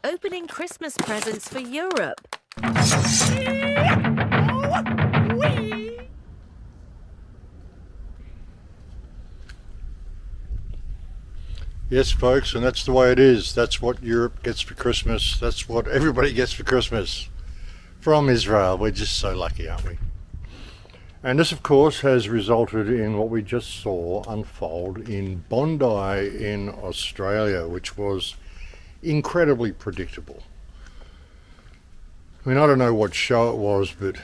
Opening Christmas presents for Europe. Yes, folks, and that's the way it is. That's what Europe gets for Christmas. That's what everybody gets for Christmas from Israel. We're just so lucky, aren't we? And this, of course, has resulted in what we just saw unfold in Bondi in Australia, which was incredibly predictable. I mean, I don't know what show it was, but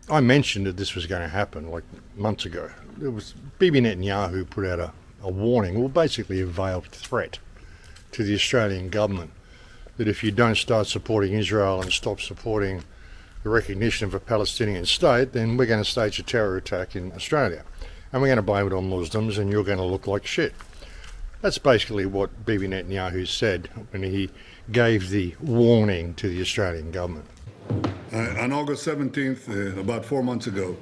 I mentioned that this was going to happen like months ago. It was Bibi Netanyahu put out a warning, well, basically a veiled threat to the Australian government that if you don't start supporting Israel and stop supporting the recognition of a Palestinian state, then we're going to stage a terror attack in Australia. And we're going to blame it on Muslims and you're going to look like shit. That's basically what Bibi Netanyahu said when he gave the warning to the Australian government. On August 17th, about 4 months ago,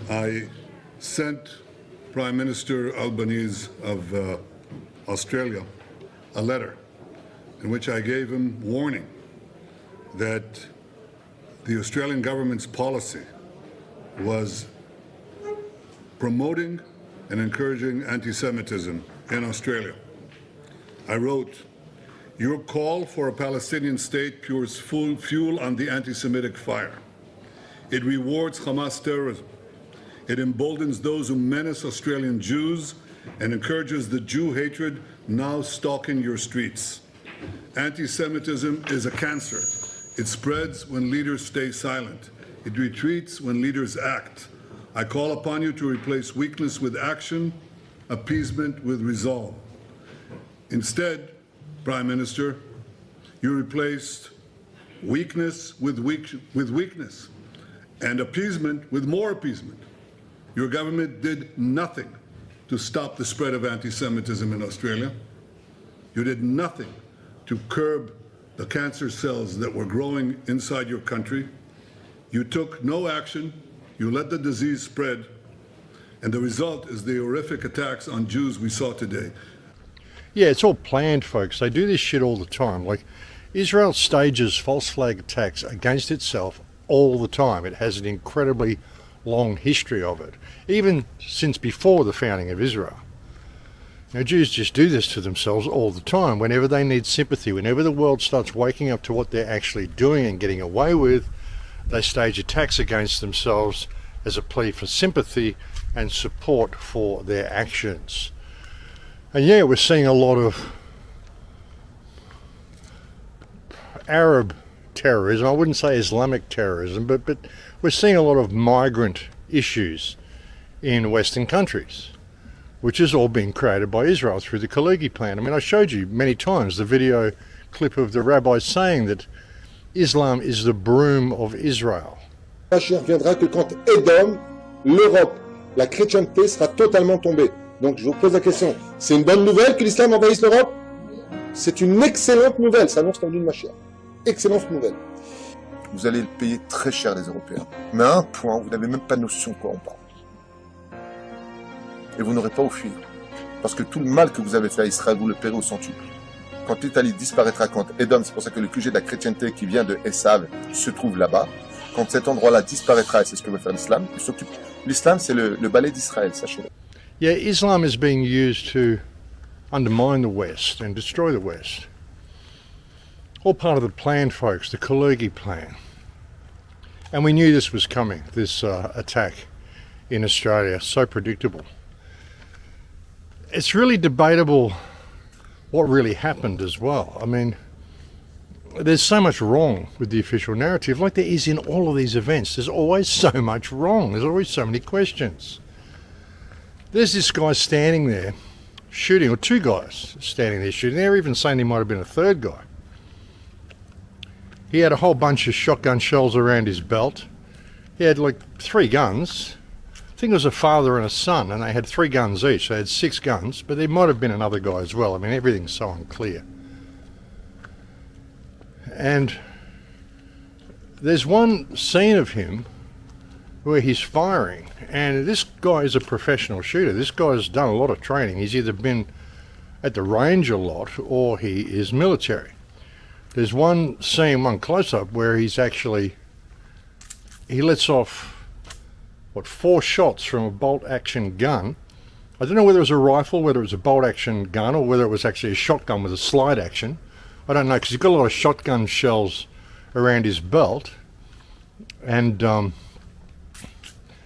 I sent Prime Minister Albanese of Australia a letter in which I gave him warning that the Australian government's policy was promoting and encouraging anti-Semitism in Australia. I wrote, "Your call for a Palestinian state pours full fuel on the anti-Semitic fire. It rewards Hamas terrorism. It emboldens those who menace Australian Jews and encourages the Jew hatred now stalking your streets. Anti-Semitism is a cancer. It spreads when leaders stay silent. It retreats when leaders act. I call upon you to replace weakness with action, appeasement with resolve. Instead, Prime Minister, you replaced weakness with weakness and appeasement with more appeasement. Your government did nothing to stop the spread of anti-Semitism in Australia. You did nothing to curb the cancer cells that were growing inside your country. You took no action. You let the disease spread. And the result is the horrific attacks on Jews we saw today. Yeah, it's all planned, folks. They do this shit all the time. Like, Israel stages false flag attacks against itself all the time. It has an incredibly long history of it, even since before the founding of Israel. Now, Jews just do this to themselves all the time. Whenever they need sympathy, whenever the world starts waking up to what they're actually doing and getting away with, they stage attacks against themselves as a plea for sympathy and support for their actions. And yeah, we're seeing a lot of Arab terrorism. I wouldn't say Islamic terrorism, but we're seeing a lot of migrant issues in Western countries, which is all being created by Israel through the Catalogued plan. I mean, I showed you many times the video clip of the rabbi saying that Islam is the broom of Israel. Mashiach viendra que quand Edom, l'Europe, la chrétienté sera totalement tombée. Donc je vous pose la question, c'est une bonne nouvelle que l'islam envahisse l'Europe? C'est une excellente nouvelle, ça annonce l'envie de Mashiach. Excellente nouvelle. Vous allez le payer très cher, les Européens. Mais à un point, vous n'avez même pas notion de quoi on parle. Et vous n'aurez pas où fuir. Parce que tout le mal que vous avez fait à Israël, vous le paierez au centuple. Quand l'Italie disparaîtra, quand Edom, c'est pour ça que le QG de la chrétienté qui vient de Esav se trouve là-bas, quand cet endroit-là disparaîtra, et c'est ce que veut faire l'islam, il s'occupe. L'islam, c'est le balai d'Israël, sachez-le. Yeah, Islam is being used to undermine the West and destroy the West. All part of the plan, folks, the Catalogued plan. And we knew this was coming, this attack in Australia, so predictable. It's really debatable what really happened as well. I mean, there's so much wrong with the official narrative, like there is in all of these events. There's always so much wrong. There's always so many questions. There's this guy standing there shooting, or two guys standing there shooting. They're even saying there might have been a third guy. He had a whole bunch of shotgun shells around his belt. He had like 3 guns. I think it was a father and a son, and they had 3 guns each. They had 6 guns, but there might have been another guy as well. I mean, everything's so unclear. And there's one scene of him where he's firing, and this guy is a professional shooter. This guy's done a lot of training. He's either been at the range a lot or he is military. There's one scene, one close-up, where he lets off, 4 shots from a bolt-action gun. I don't know whether it was a rifle, whether it was a bolt-action gun, or whether it was actually a shotgun with a slide action. I don't know, because he's got a lot of shotgun shells around his belt, and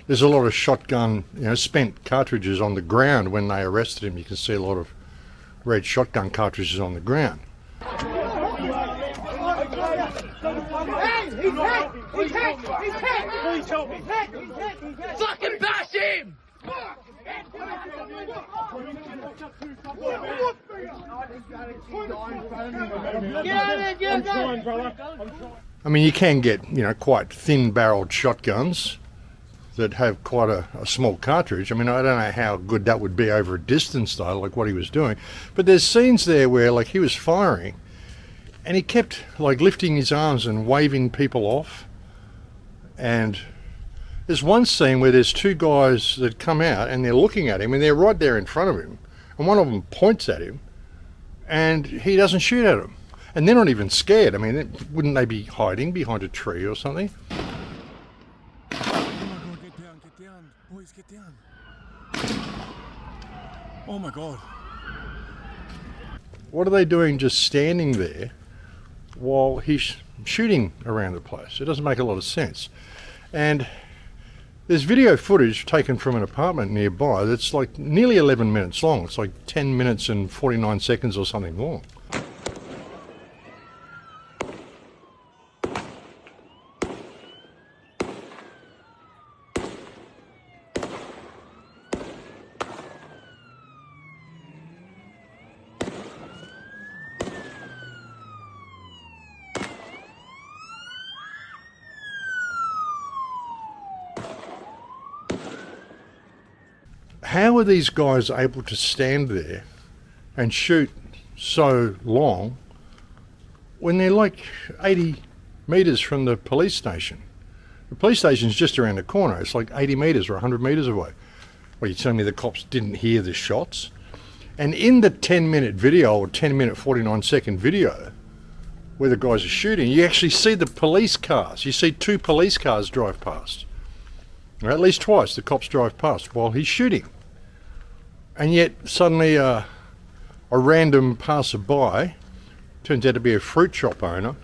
there's a lot of shotgun, spent cartridges on the ground. When they arrested him, you can see a lot of red shotgun cartridges on the ground. Fucking bash him! I mean, you can get, quite thin-barreled shotguns that have quite a small cartridge. I mean, I don't know how good that would be over a distance, though, like what he was doing. But there's scenes there where, like, he was firing, and he kept, like, lifting his arms and waving people off. And there's one scene where there's 2 guys that come out, and they're looking at him, and they're right there in front of him. And one of them points at him, and he doesn't shoot at them. And they're not even scared. I mean, wouldn't they be hiding behind a tree or something? Get down. Boys, get down. Oh my God. What are they doing just standing there while he's shooting around the place? It doesn't make a lot of sense. And there's video footage taken from an apartment nearby that's like nearly 11 minutes long. It's like 10 minutes and 49 seconds or something long. How are these guys able to stand there and shoot so long when they're like 80 metres from the police station? The police station's just around the corner. It's like 80 metres or 100 metres away. Well, you're telling me the cops didn't hear the shots? And in the 10-minute video or 10-minute 49-second video where the guys are shooting, you actually see the police cars. You see 2 police cars drive past. Or at least twice the cops drive past while he's shooting. And yet suddenly a random passerby, turns out to be a fruit shop owner,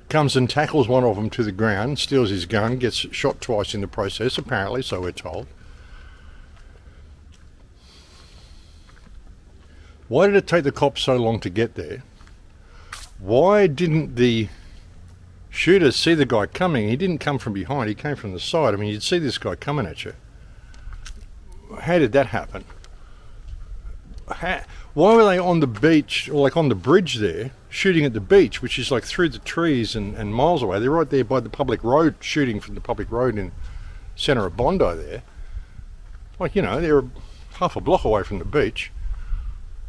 comes and tackles one of them to the ground, steals his gun, gets shot twice in the process, apparently, so we're told. Why did it take the cops so long to get there? Why didn't the shooter see the guy coming? He didn't come from behind, he came from the side. I mean, you'd see this guy coming at you. How did that happen? Why were they on the beach, or like on the bridge there, shooting at the beach, which is like through the trees and miles away? They're right there by the public road, shooting from the public road in centre of Bondi there. Like, they're half a block away from the beach.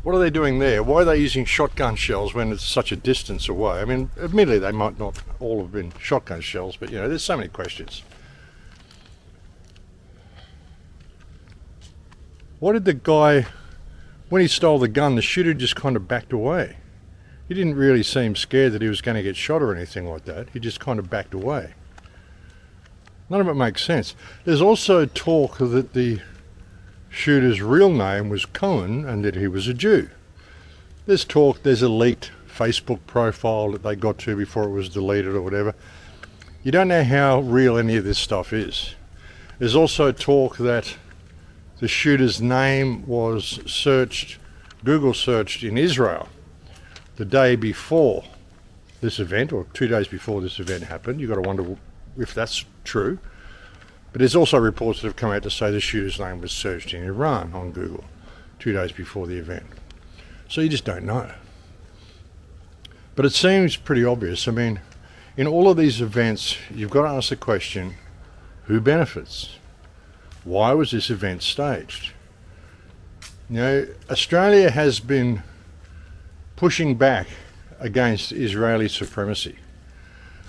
What are they doing there? Why are they using shotgun shells when it's such a distance away? I mean, admittedly, they might not all have been shotgun shells, but, there's so many questions. Why did the guy, when he stole the gun, the shooter just kind of backed away? He didn't really seem scared that he was going to get shot or anything like that. He just kind of backed away. None of it makes sense. There's also talk that the shooter's real name was Cohen and that he was a Jew. There's talk, there's a leaked Facebook profile that they got to before it was deleted or whatever. You don't know how real any of this stuff is. There's also talk that the shooter's name was Google searched in Israel the day before this event, or 2 days before this event happened. You've got to wonder if that's true. But there's also reports that have come out to say the shooter's name was searched in Iran on Google 2 days before the event. So you just don't know. But it seems pretty obvious. I mean, in all of these events, you've got to ask the question, who benefits? Why was this event staged? Australia has been pushing back against Israeli supremacy.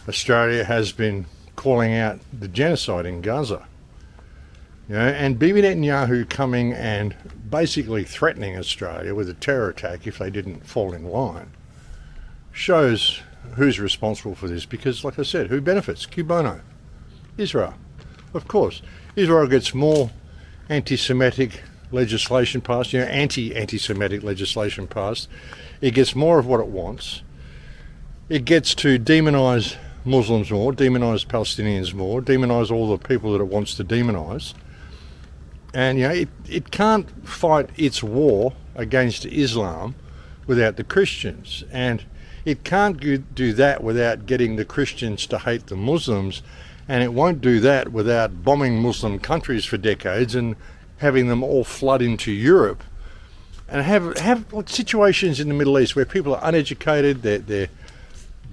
Australia has been calling out the genocide in Gaza. You know, and Bibi Netanyahu coming and basically threatening Australia with a terror attack if they didn't fall in line shows who's responsible for this, because, like I said, who benefits? Cui bono? Israel. Of course. Israel gets more anti-Semitic legislation passed, anti-Semitic legislation passed. It gets more of what it wants. It gets to demonise Muslims more, demonise Palestinians more, demonise all the people that it wants to demonise. And, it can't fight its war against Islam without the Christians. And it can't do that without getting the Christians to hate the Muslims. And it won't do that without bombing Muslim countries for decades and having them all flood into Europe. And have situations in the Middle East where people are uneducated, they're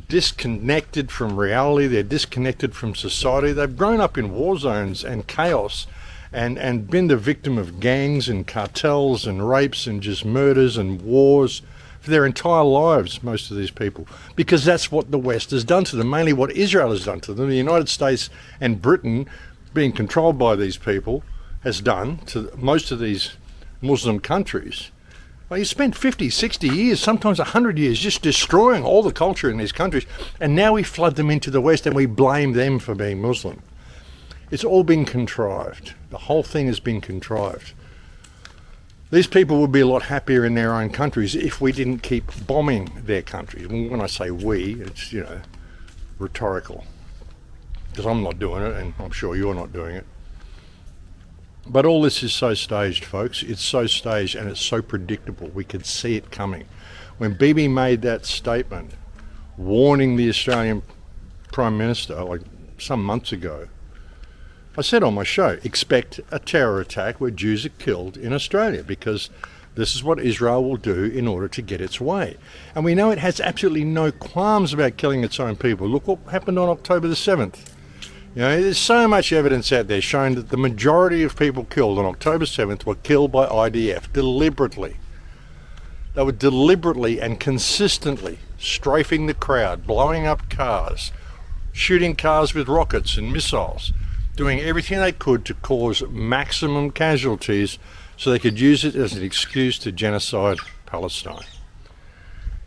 disconnected from reality, they're disconnected from society. They've grown up in war zones and chaos and been the victim of gangs and cartels and rapes and just murders and wars for their entire lives, most of these people, because that's what the West has done to them, mainly what Israel has done to them. The United States and Britain, being controlled by these people, has done to most of these Muslim countries. Well, you spent 50, 60 years, sometimes 100 years, just destroying all the culture in these countries, and now we flood them into the West and we blame them for being Muslim. It's all been contrived. The whole thing has been contrived. These people would be a lot happier in their own countries if we didn't keep bombing their countries. When I say we, it's, rhetorical. Because I'm not doing it, and I'm sure you're not doing it. But all this is so staged, folks. It's so staged and it's so predictable. We could see it coming. When Bibi made that statement warning the Australian Prime Minister, like some months ago, I said on my show, expect a terror attack where Jews are killed in Australia, because this is what Israel will do in order to get its way. And we know it has absolutely no qualms about killing its own people. Look what happened on October the 7th. There's so much evidence out there showing that the majority of people killed on October 7th were killed by IDF deliberately. They were deliberately and consistently strafing the crowd, blowing up cars, shooting cars with rockets and missiles, doing everything they could to cause maximum casualties so they could use it as an excuse to genocide Palestine.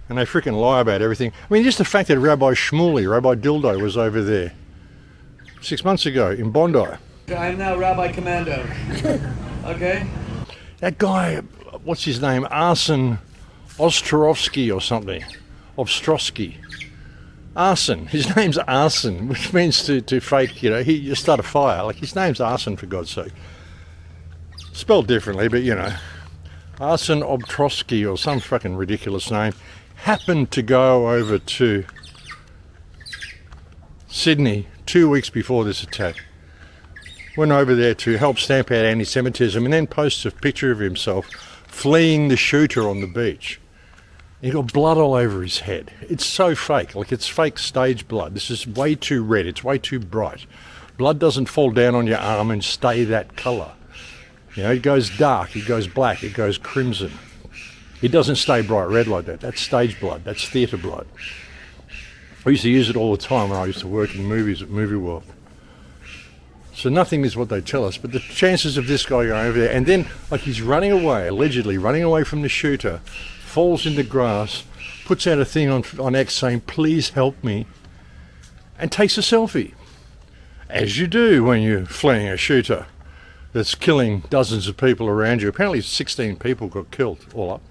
And they freaking lie about everything. I mean, just the fact that Rabbi Dildo was over there 6 months ago in Bondi. I am now Rabbi Commando. Okay? That guy, what's his name? Arsen Ostrovsky or something. Ostrowski. Arson. His name's Arson, which means to fake, he start a fire. Like, his name's Arson, for God's sake. Spelled differently, but Arsen Obtrosky or some fucking ridiculous name happened to go over to Sydney 2 weeks before this attack. Went over there to help stamp out anti-Semitism and then posts a picture of himself fleeing the shooter on the beach. He got blood all over his head. It's so fake, like it's fake stage blood. This is way too red, it's way too bright. Blood doesn't fall down on your arm and stay that colour. It goes dark, it goes black, it goes crimson. It doesn't stay bright red like that. That's stage blood, that's theatre blood. I used to use it all the time when I used to work in movies at Movie World. So nothing is what they tell us, but the chances of this guy going over there, and then like he's running away, allegedly running away from the shooter, falls in the grass, puts out a thing on X saying, please help me, and takes a selfie. As you do when you're fleeing a shooter that's killing dozens of people around you. Apparently 16 people got killed all up,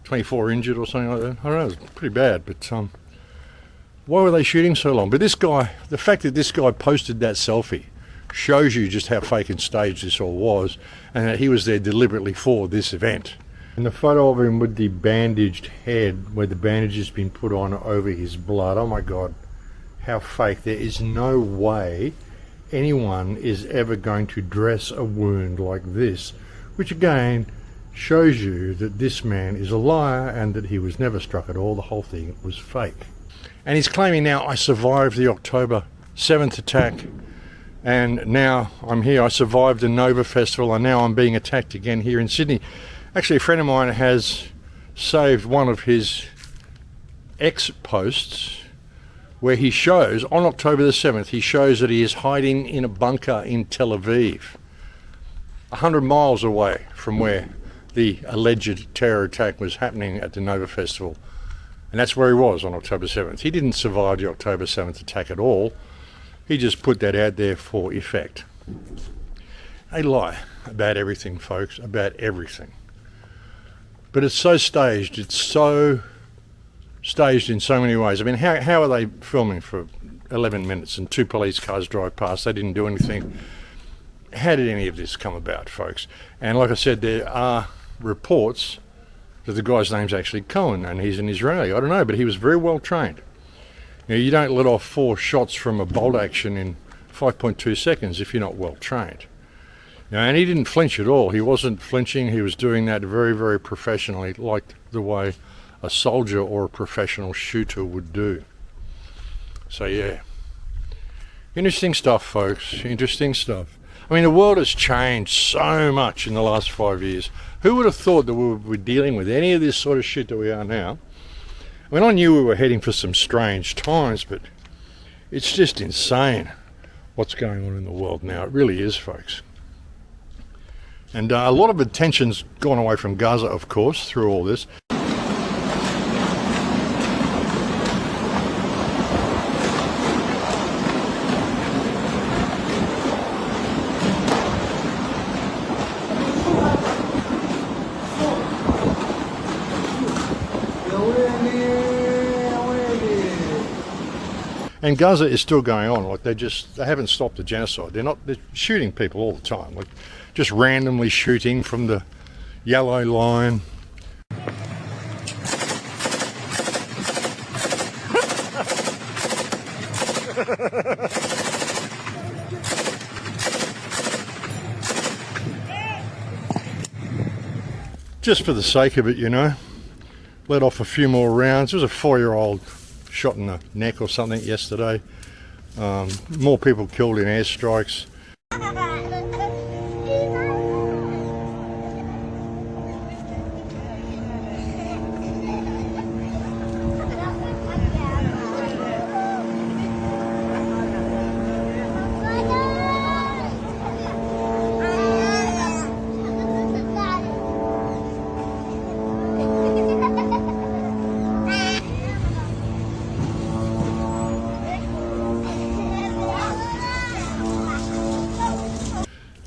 24 injured or something like that. I don't know, it was pretty bad, but why were they shooting so long? But this guy, the fact that this guy posted that selfie shows you just how fake and staged this all was, and that he was there deliberately for this event. And the photo of him with the bandaged head, where the bandage has been put on over his blood, oh my God, how fake. There is no way anyone is ever going to dress a wound like this, which again shows you that this man is a liar and that he was never struck at all. The whole thing was fake. And he's claiming now, I survived the October 7th attack, and now I'm here. I survived the Nova Festival, and now I'm being attacked again here in Sydney. Actually, a friend of mine has saved one of his X posts where he shows, on October the 7th, he shows that he is hiding in a bunker in Tel Aviv, 100 miles away from where the alleged terror attack was happening at the Nova Festival. And that's where he was on October 7th. He didn't survive the October 7th attack at all. He just put that out there for effect. They lie about everything, folks, about everything. But it's so staged, it's so staged in so many ways. I mean, how are they filming for 11 minutes and 2 police cars drive past? They didn't do anything. How did any of this come about, folks? And like I said, there are reports that the guy's name's actually Cohen and he's an Israeli. I don't know, but he was very well trained. You know, you don't let off 4 shots from a bolt action in 5.2 seconds if you're not well trained. You know, and he didn't flinch at all. He wasn't flinching. He was doing that very, very professionally, like the way a soldier or a professional shooter would do. So yeah, interesting stuff, folks. Interesting stuff. I mean, the world has changed so much in the last 5 years. Who would have thought that we would be dealing with any of this sort of shit that we are now? I mean, I knew we were heading for some strange times, but it's just insane what's going on in the world now. It really is, folks. And a lot of attention's gone away from Gaza, of course, through all this. And Gaza is still going on. Like they haven't stopped the genocide. They're shooting people all the time. Like just randomly shooting from the yellow line. Just for the sake of it, you know. Let off a few more rounds. There was a 4-year-old shot in the neck or something yesterday. More people killed in airstrikes.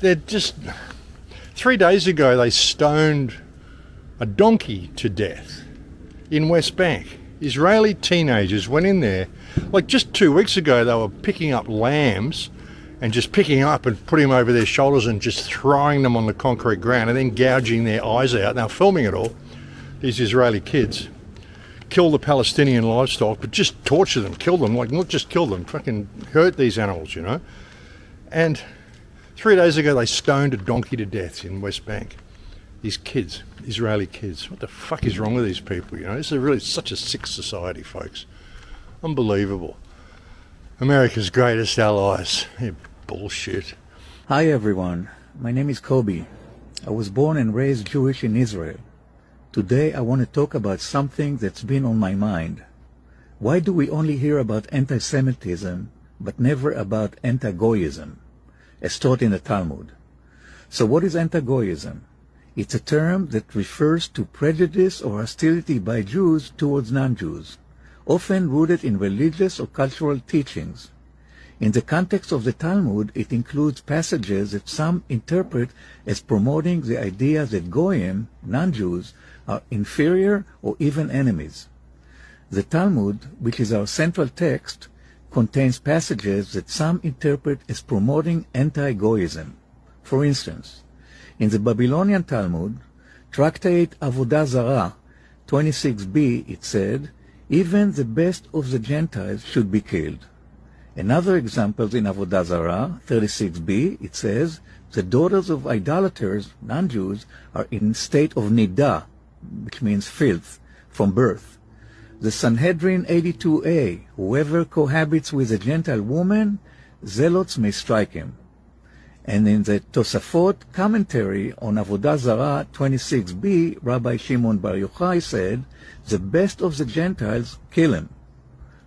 They're just... 3 days ago they stoned a donkey to death in West Bank. Israeli teenagers went in there, like just 2 weeks ago they were picking up lambs and just picking up and putting them over their shoulders and just throwing them on the concrete ground and then gouging their eyes out. Now filming it all, these Israeli kids. Kill the Palestinian livestock, but just torture them, kill them, like not just kill them, fucking hurt these animals, you know. And 3 days ago they stoned a donkey to death in West Bank. These kids, Israeli kids. What the fuck is wrong with these people, you know? This is really such a sick society, folks. Unbelievable. America's greatest allies. They're bullshit. Hi everyone, my name is Kobe. I was born and raised Jewish in Israel. Today I want to talk about something that's been on my mind. Why do we only hear about anti-Semitism but never about Anti-Goyism, as taught in the Talmud? So what is Anti-Goyism? It's a term that refers to prejudice or hostility by Jews towards non-Jews, often rooted in religious or cultural teachings. In the context of the Talmud, it includes passages that some interpret as promoting the idea that Goyim, non-Jews, are inferior or even enemies. The Talmud, which is our central text, contains passages that some interpret as promoting anti-Goyism. For instance, in the Babylonian Talmud, Tractate Avodah Zarah 26b, it said, even the best of the Gentiles should be killed. Another example in Avodah Zarah 36b, it says, the daughters of idolaters, non-Jews, are in state of nidah, which means filth, from birth. The Sanhedrin 82a, whoever cohabits with a Gentile woman, zealots may strike him. And in the Tosafot commentary on Avodah Zarah 26b, Rabbi Shimon Bar Yochai said, the best of the Gentiles kill him.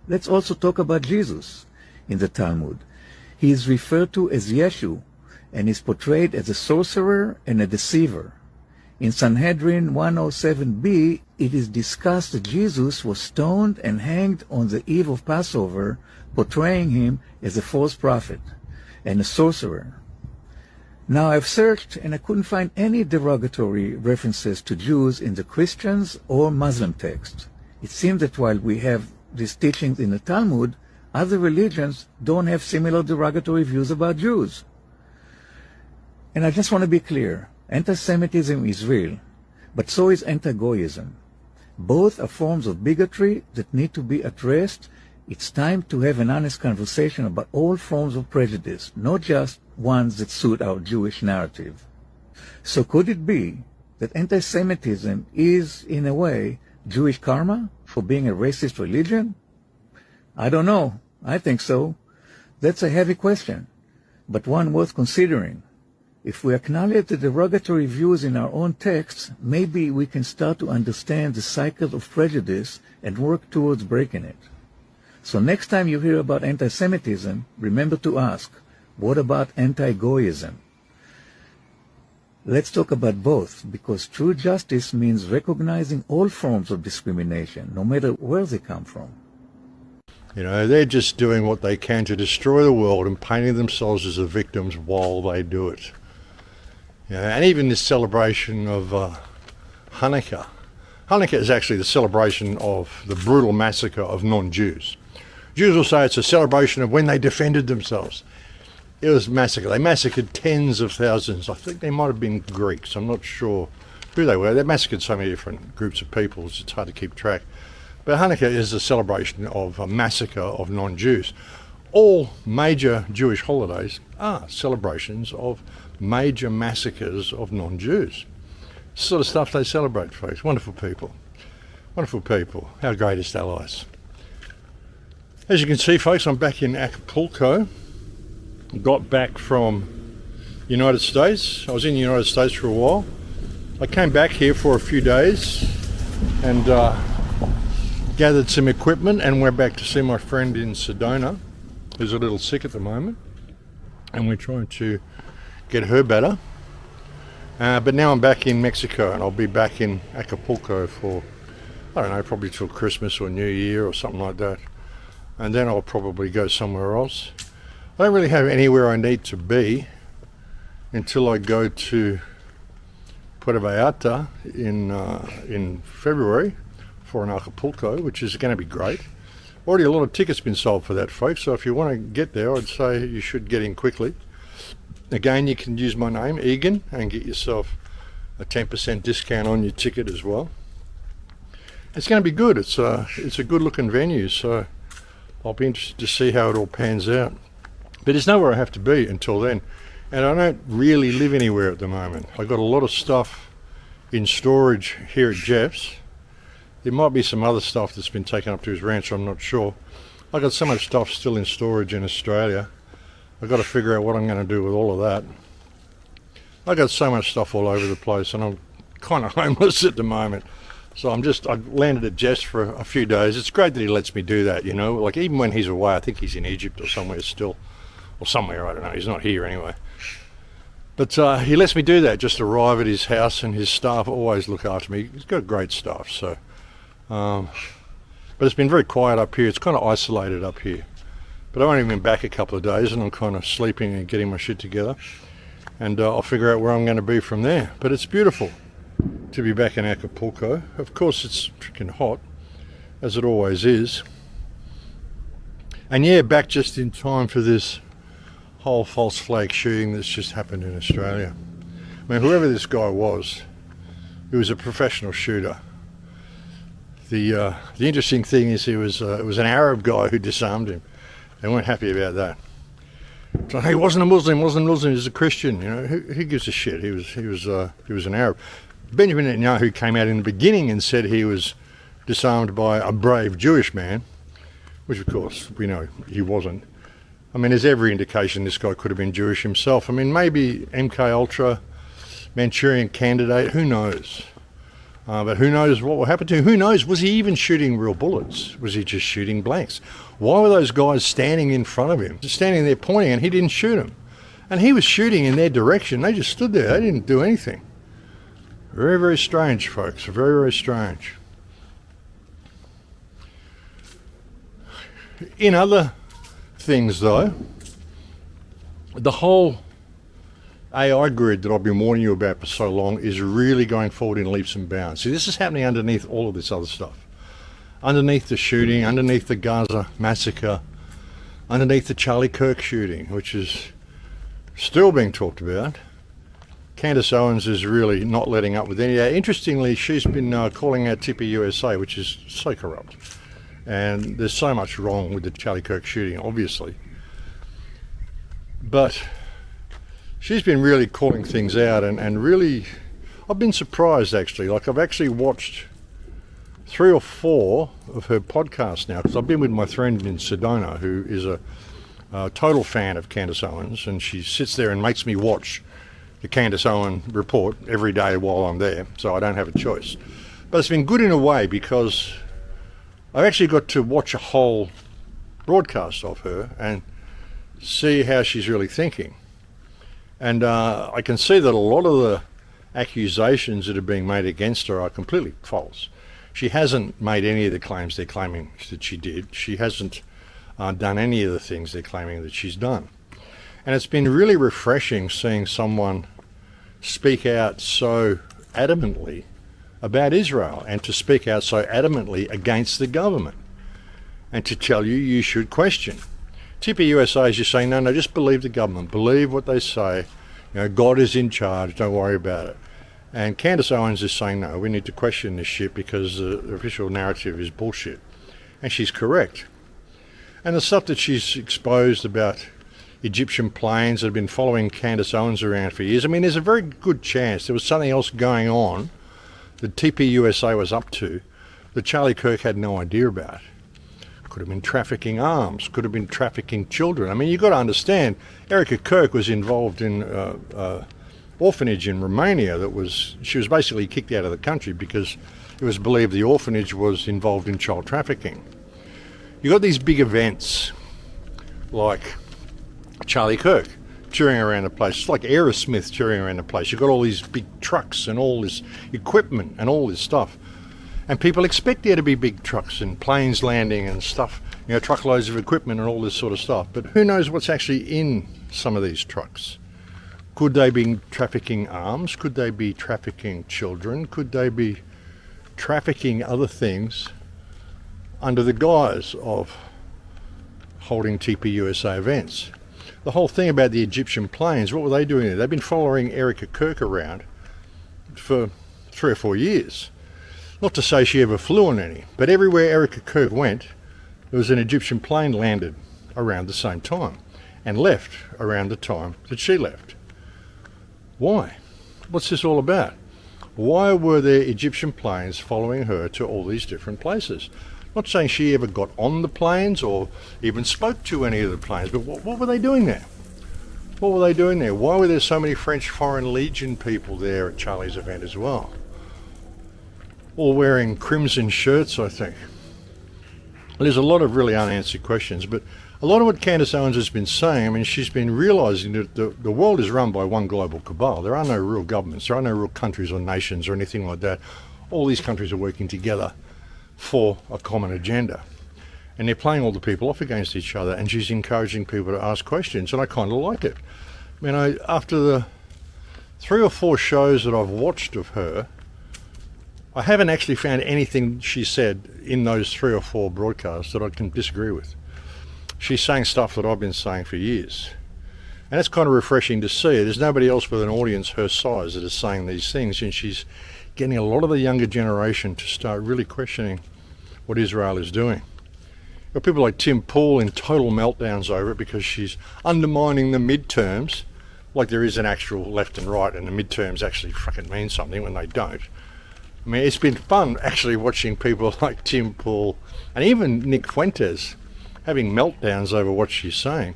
Let's also talk about Jesus in the Talmud. He is referred to as Yeshu and is portrayed as a sorcerer and a deceiver. In Sanhedrin 107b, it is discussed that Jesus was stoned and hanged on the eve of Passover, portraying him as a false prophet and a sorcerer. Now, I've searched and I couldn't find any derogatory references to Jews in the Christians or Muslim texts. It seems that while we have these teachings in the Talmud, other religions don't have similar derogatory views about Jews. And I just want to be clear, anti-Semitism is real, but so is Anti-Goyism. Both are forms of bigotry that need to be addressed. It's time to have an honest conversation about all forms of prejudice, not just ones that suit our Jewish narrative. So could it be that anti-Semitism is, in a way, Jewish karma for being a racist religion? I don't know. I think so. That's a heavy question, but one worth considering. If we acknowledge the derogatory views in our own texts, maybe we can start to understand the cycle of prejudice and work towards breaking it. So next time you hear about anti-Semitism, remember to ask, what about anti-Goyism? Let's talk about both, because true justice means recognizing all forms of discrimination, no matter where they come from. You know, they're just doing what they can to destroy the world and painting themselves as the victims while they do it. You know, and even this celebration of Hanukkah. Hanukkah is actually the celebration of the brutal massacre of non-Jews. Jews will say it's a celebration of when they defended themselves. It was massacre. They massacred tens of thousands. I think they might have been Greeks. I'm not sure who they were. They massacred so many different groups of peoples, it's hard to keep track. But Hanukkah is a celebration of a massacre of non-Jews. All major Jewish holidays are celebrations of major massacres of non-Jews. Sort of stuff they celebrate, folks. Wonderful people. Wonderful people. Our greatest allies. As you can see, folks, I'm back in Acapulco. Got back from the United States. I was in the United States for a while. I came back here for a few days and gathered some equipment and went back to see my friend in Sedona, who's a little sick at the moment. And we're trying to get her better. But now I'm back in Mexico and I'll be back in Acapulco for, I don't know, probably till Christmas or New Year or something like that. And then I'll probably go somewhere else. I don't really have anywhere I need to be until I go to Puerto Vallarta in February for an Acapulco, which is going to be great. Already a lot of tickets been sold for that, folks, so if you want to get there, I'd say you should get in quickly. Again, you can use my name, Egan, and get yourself a 10% discount on your ticket as well. It's going to be good. It's a good looking venue, so I'll be interested to see how it all pans out. But there's nowhere I have to be until then. And I don't really live anywhere at the moment. I've got a lot of stuff in storage here at Jeff's. There might be some other stuff that's been taken up to his ranch, I'm not sure. I've got so much stuff still in storage in Australia. I've got to figure out what I'm going to do with all of that. I've got so much stuff all over the place and I'm kind of homeless at the moment. So I landed at Jeff's for a few days. It's great that he lets me do that, you know. Like even when he's away, I think he's in Egypt or somewhere still. Or somewhere, I don't know. He's not here anyway. But he lets me do that, just arrive at his house, and his staff always look after me. He's got great staff, so. But it's been very quiet up here. It's kind of isolated up here. But I've only been back a couple of days, and I'm kind of sleeping and getting my shit together. And I'll figure out where I'm going to be from there. But it's beautiful to be back in Acapulco. Of course, it's freaking hot, as it always is. And yeah, back just in time for this whole false flag shooting that's just happened in Australia. I mean, whoever this guy was, he was a professional shooter. The interesting thing is it was an Arab guy who disarmed him. They weren't happy about that. So he wasn't a Muslim, he was a Christian. You know, who gives a shit? He was an Arab. Benjamin Netanyahu came out in the beginning and said he was disarmed by a brave Jewish man, which of course we know he wasn't. I mean, there's every indication this guy could have been Jewish himself. I mean, maybe MK Ultra, Manchurian Candidate, who knows? But who knows what will happen to him? Who knows? Was he even shooting real bullets? Was he just shooting blanks? Why were those guys standing in front of him, just standing there pointing, and he didn't shoot them? And he was shooting in their direction. They just stood there. They didn't do anything. Very, very strange, folks. Very, very strange. In other things, though, the whole AI grid that I've been warning you about for so long is really going forward in leaps and bounds. See, this is happening underneath all of this other stuff. Underneath the shooting, underneath the Gaza massacre, underneath the Charlie Kirk shooting, which is still being talked about. Candace Owens is really not letting up with any of that. Interestingly, she's been calling out Tippy USA, which is so corrupt. And there's so much wrong with the Charlie Kirk shooting, obviously. But she's been really calling things out and really, I've been surprised actually. Like, I've actually watched 3 or 4 of her podcasts now, because I've been with my friend in Sedona, who is a total fan of Candace Owens, and she sits there and makes me watch the Candace Owen report every day while I'm there, so I don't have a choice. But it's been good in a way, because I've actually got to watch a whole broadcast of her and see how she's really thinking. And I can see that a lot of the accusations that are being made against her are completely false. She hasn't made any of the claims they're claiming that she did. She hasn't done any of the things they're claiming that she's done. And it's been really refreshing seeing someone speak out so adamantly about Israel, and to speak out so adamantly against the government, and to tell you you should question. Tippy USA is just saying, no, just believe the government, believe what they say, you know, God is in charge, don't worry about it. And Candace Owens is saying, no, we need to question this shit because the official narrative is bullshit. And she's correct. And the stuff that she's exposed about Egyptian planes that have been following Candace Owens around for years, I mean, there's a very good chance there was something else going on that TP USA was up to that Charlie Kirk had no idea about. Could have been trafficking arms, could have been trafficking children. I mean, you've got to understand, Erica Kirk was involved in orphanage in Romania she was basically kicked out of the country because it was believed the orphanage was involved in child trafficking. You've got these big events like Charlie Kirk touring around the place. It's like Aerosmith touring around the place. You've got all these big trucks and all this equipment and all this stuff. And people expect there to be big trucks and planes landing and stuff, you know, truckloads of equipment and all this sort of stuff. But who knows what's actually in some of these trucks? Could they be trafficking arms? Could they be trafficking children? Could they be trafficking other things under the guise of holding TP USA events? The whole thing about the Egyptian planes, what were they doing there? They've been following Erica Kirk around for 3 or 4 years. Not to say she ever flew on any, but everywhere Erica Kirk went, there was an Egyptian plane landed around the same time and left around the time that she left. Why? What's this all about? Why were there Egyptian planes following her to all these different places? Not saying she ever got on the planes or even spoke to any of the planes, but what were they doing there? What were they doing there? Why were there so many French Foreign Legion people there at Charlie's event as well? All wearing crimson shirts, I think. There's a lot of really unanswered questions, but a lot of what Candace Owens has been saying, I mean, she's been realising that the world is run by one global cabal. There are no real governments, there are no real countries or nations or anything like that. All these countries are working together for a common agenda. And they're playing all the people off against each other, and she's encouraging people to ask questions, and I kind of like it. I mean, after the 3 or 4 shows that I've watched of her, I haven't actually found anything she said in those 3 or 4 broadcasts that I can disagree with. She's saying stuff that I've been saying for years. And it's kind of refreshing to see. There's nobody else with an audience her size that is saying these things, and she's getting a lot of the younger generation to start really questioning what Israel is doing. You've got people like Tim Pool in total meltdowns over it because she's undermining the midterms, like there is an actual left and right, and the midterms actually fucking mean something when they don't. I mean, it's been fun actually watching people like Tim Pool and even Nick Fuentes having meltdowns over what she's saying.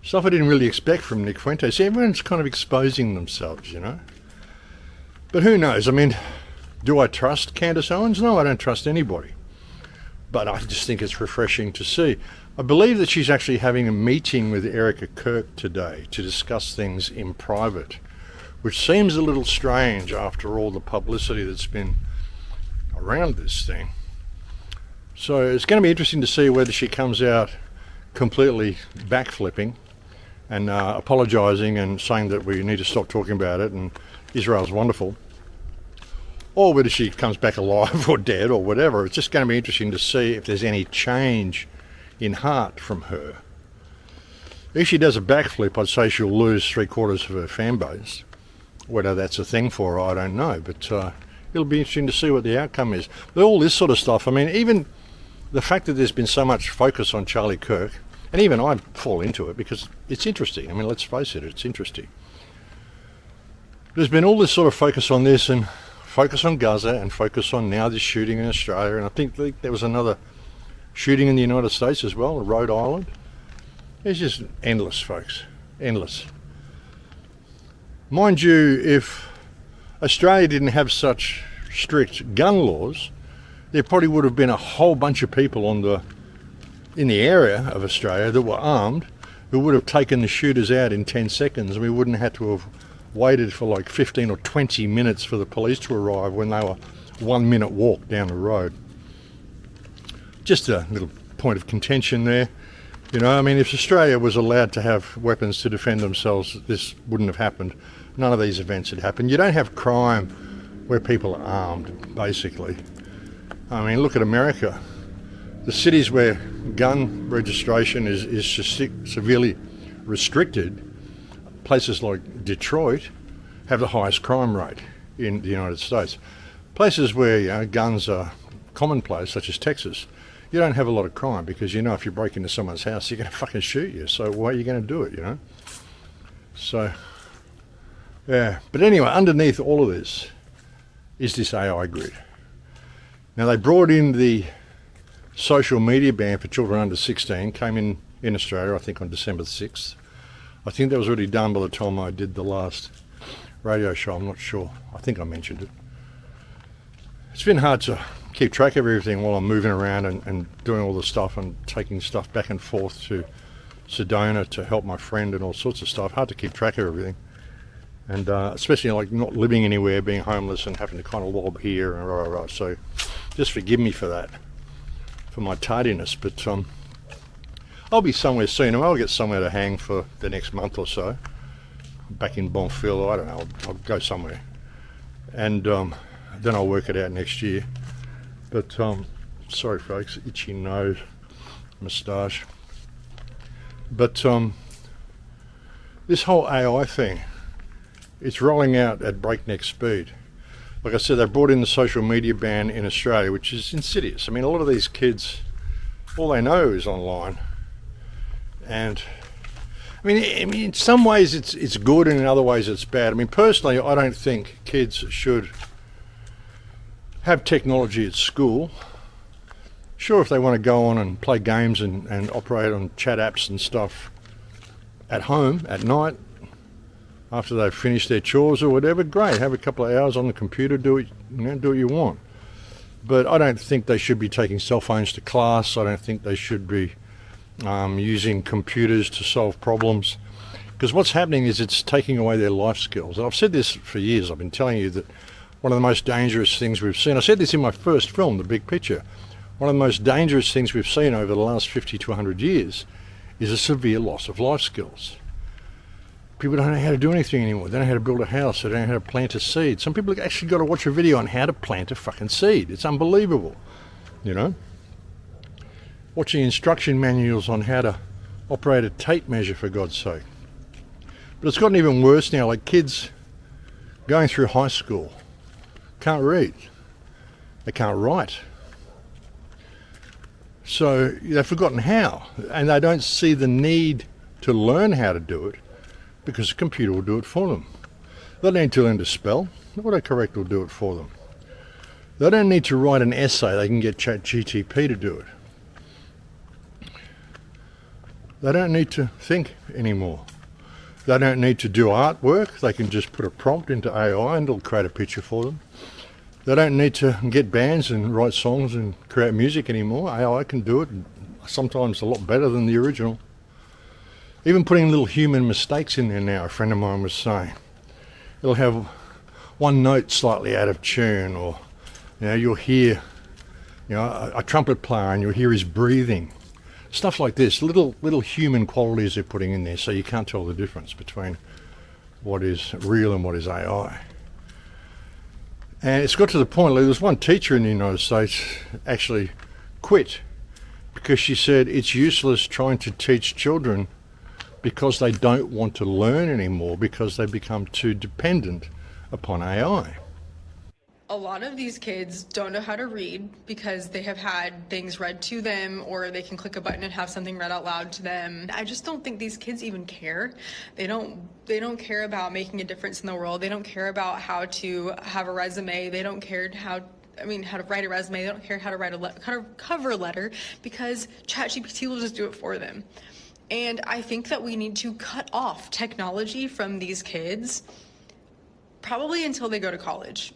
Stuff I didn't really expect from Nick Fuentes. Everyone's kind of exposing themselves, you know. But who knows? I mean, do I trust Candace Owens? No, I don't trust anybody. But I just think it's refreshing to see. I believe that she's actually having a meeting with Erica Kirk today to discuss things in private, which seems a little strange after all the publicity that's been around this thing. So it's going to be interesting to see whether she comes out completely backflipping and apologising and saying that we need to stop talking about it and Israel's wonderful, or whether she comes back alive or dead or whatever. It's just going to be interesting to see if there's any change in heart from her. If she does a backflip, I'd say she'll lose 3/4 of her fan base. Whether that's a thing for her, I don't know, but it'll be interesting to see what the outcome is. But all this sort of stuff, I mean, even the fact that there's been so much focus on Charlie Kirk, and even I fall into it because it's interesting. I mean, let's face it, it's interesting. There's been all this sort of focus on this and focus on Gaza and focus on now this shooting in Australia. And I think there was another shooting in the United States as well, in Rhode Island. It's just endless, folks, endless. Mind you, if Australia didn't have such strict gun laws, there probably would have been a whole bunch of people in the area of Australia that were armed who would have taken the shooters out in 10 seconds, and we wouldn't have to have waited for like 15 or 20 minutes for the police to arrive when they were 1 minute walk down the road. Just a little point of contention there. You know, I mean, if Australia was allowed to have weapons to defend themselves, this wouldn't have happened. None of these events had happened. You don't have crime where people are armed, basically. I mean, look at America. The cities where gun registration is severely restricted, places like Detroit, have the highest crime rate in the United States. Places where guns are commonplace, such as Texas, you don't have a lot of crime because you know if you break into someone's house, they're going to fucking shoot you. So why are you going to do it, you know? So, yeah. But anyway, underneath all of this is this AI grid. Now, they brought in the social media ban for children under 16, came in Australia, I think, on December 6th. I think that was already done by the time I did the last radio show. I'm not sure. I think I mentioned it. It's been hard to keep track of everything while I'm moving around and doing all the stuff and taking stuff back and forth to Sedona to help my friend and all sorts of stuff. Hard to keep track of everything. And especially like not living anywhere, being homeless and having to kind of lob here and rah. So just forgive me for that, for my tardiness. But I'll be somewhere soon. I'll get somewhere to hang for the next month or so. Back in Bonfil, I don't know, I'll go somewhere. And then I'll work it out next year. But sorry folks, itchy nose, moustache. But this whole AI thing, it's rolling out at breakneck speed. Like I said, they brought in the social media ban in Australia, which is insidious. I mean, a lot of these kids, all they know is online. And I mean, in some ways it's good, and in other ways it's bad. I mean, personally, I don't think kids should have technology at school. Sure, if they want to go on and play games and operate on chat apps and stuff at home at night after they've finished their chores or whatever, great. Have a couple of hours on the computer, do what you want. But I don't think they should be taking cell phones to class. I don't think they should be using computers to solve problems, because what's happening is it's taking away their life skills. And I've said this for years. I've been telling you that one of the most dangerous things we've seen, I said this in my first film, The Big Picture, one of the most dangerous things we've seen over the last 50 to 100 years is a severe loss of life skills. People don't know how to do anything anymore. They don't know how to build a house. They don't know how to plant a seed. Some people have actually got to watch a video on how to plant a fucking seed. It's unbelievable, you know. Watching instruction manuals on how to operate a tape measure, for God's sake. But it's gotten even worse now, like kids going through high school can't read. They can't write. So they've forgotten how, and they don't see the need to learn how to do it because the computer will do it for them. They don't need to learn to spell. Autocorrect will do it for them. They don't need to write an essay. They can get ChatGPT to do it. They don't need to think anymore. They don't need to do artwork. They can just put a prompt into AI and it'll create a picture for them. They don't need to get bands and write songs and create music anymore. AI can do it, sometimes a lot better than the original. Even putting little human mistakes in there now, a friend of mine was saying. It'll have one note slightly out of tune, or you'll hear a trumpet player and you'll hear his breathing. Stuff like this, little human qualities they're putting in there, so you can't tell the difference between what is real and what is AI. And it's got to the point, there was one teacher in the United States actually quit because she said it's useless trying to teach children because they don't want to learn anymore because they become too dependent upon AI. A lot of these kids don't know how to read because they have had things read to them, or they can click a button and have something read out loud to them. I just don't think these kids even care. They don't care about making a difference in the world. They don't care about how to have a resume. They don't care how to write a resume. They don't care how to write a cover letter because ChatGPT will just do it for them. And I think that we need to cut off technology from these kids, probably until they go to college.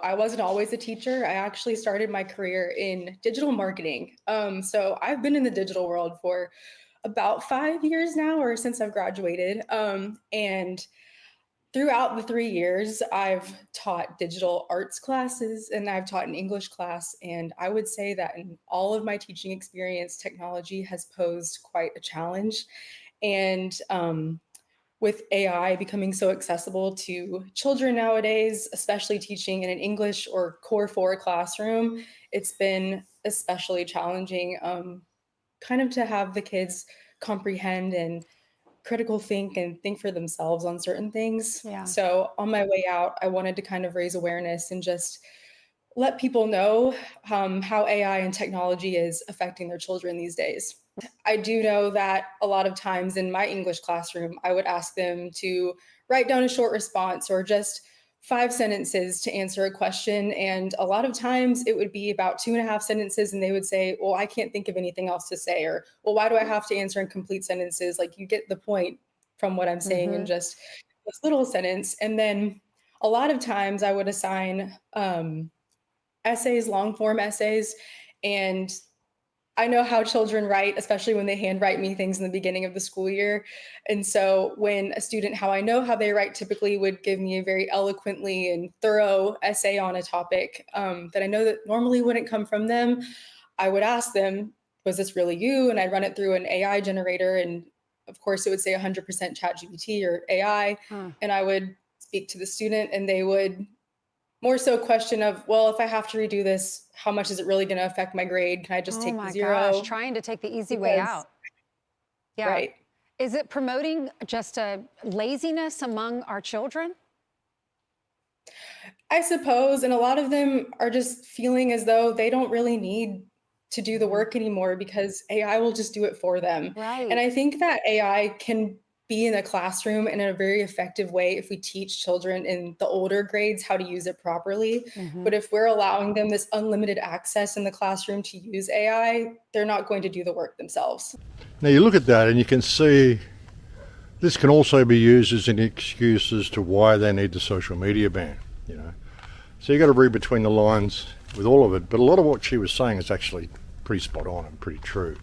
I wasn't always a teacher. I actually started my career in digital marketing. So I've been in the digital world for about 5 years now, or since I've graduated. And throughout the 3 years, I've taught digital arts classes and I've taught an English class. And I would say that in all of my teaching experience, technology has posed quite a challenge. And with AI becoming so accessible to children nowadays, especially teaching in an English or Core 4 classroom, it's been especially challenging kind of to have the kids comprehend and critical think and think for themselves on certain things. Yeah. So on my way out, I wanted to kind of raise awareness and just let people know how AI and technology is affecting their children these days. I do know that a lot of times in my English classroom, I would ask them to write down a short response or just 5 sentences to answer a question. And a lot of times it would be about 2.5 sentences and they would say, well, I can't think of anything else to say, or, well, why do I have to answer in complete sentences? Like, you get the point from what I'm saying in just this little sentence. And then a lot of times I would assign essays, long form essays, and I know how children write, especially when they handwrite me things in the beginning of the school year. And so when a student, how I know how they write, typically would give me a very eloquently and thorough essay on a topic that I know that normally wouldn't come from them, I would ask them, was this really you? And I'd run it through an AI generator. And of course, it would say 100% ChatGPT or AI. And I would speak to the student and they would more so question of, well, if I have to redo this, how much is it really going to affect my grade? Can I just take the 0? Gosh, trying to take the easy way out. Yeah. Right. Is it promoting just a laziness among our children? I suppose. And a lot of them are just feeling as though they don't really need to do the work anymore because AI will just do it for them. Right. And I think that AI can be in a classroom in a very effective way if we teach children in the older grades how to use it properly. But if we're allowing them this unlimited access in the classroom to use AI, they're not going to do the work themselves. Now you look at that and you can see this can also be used as an excuse as to why they need the social media ban, So you got to read between the lines with all of it, but a lot of what she was saying is actually pretty spot on and pretty true.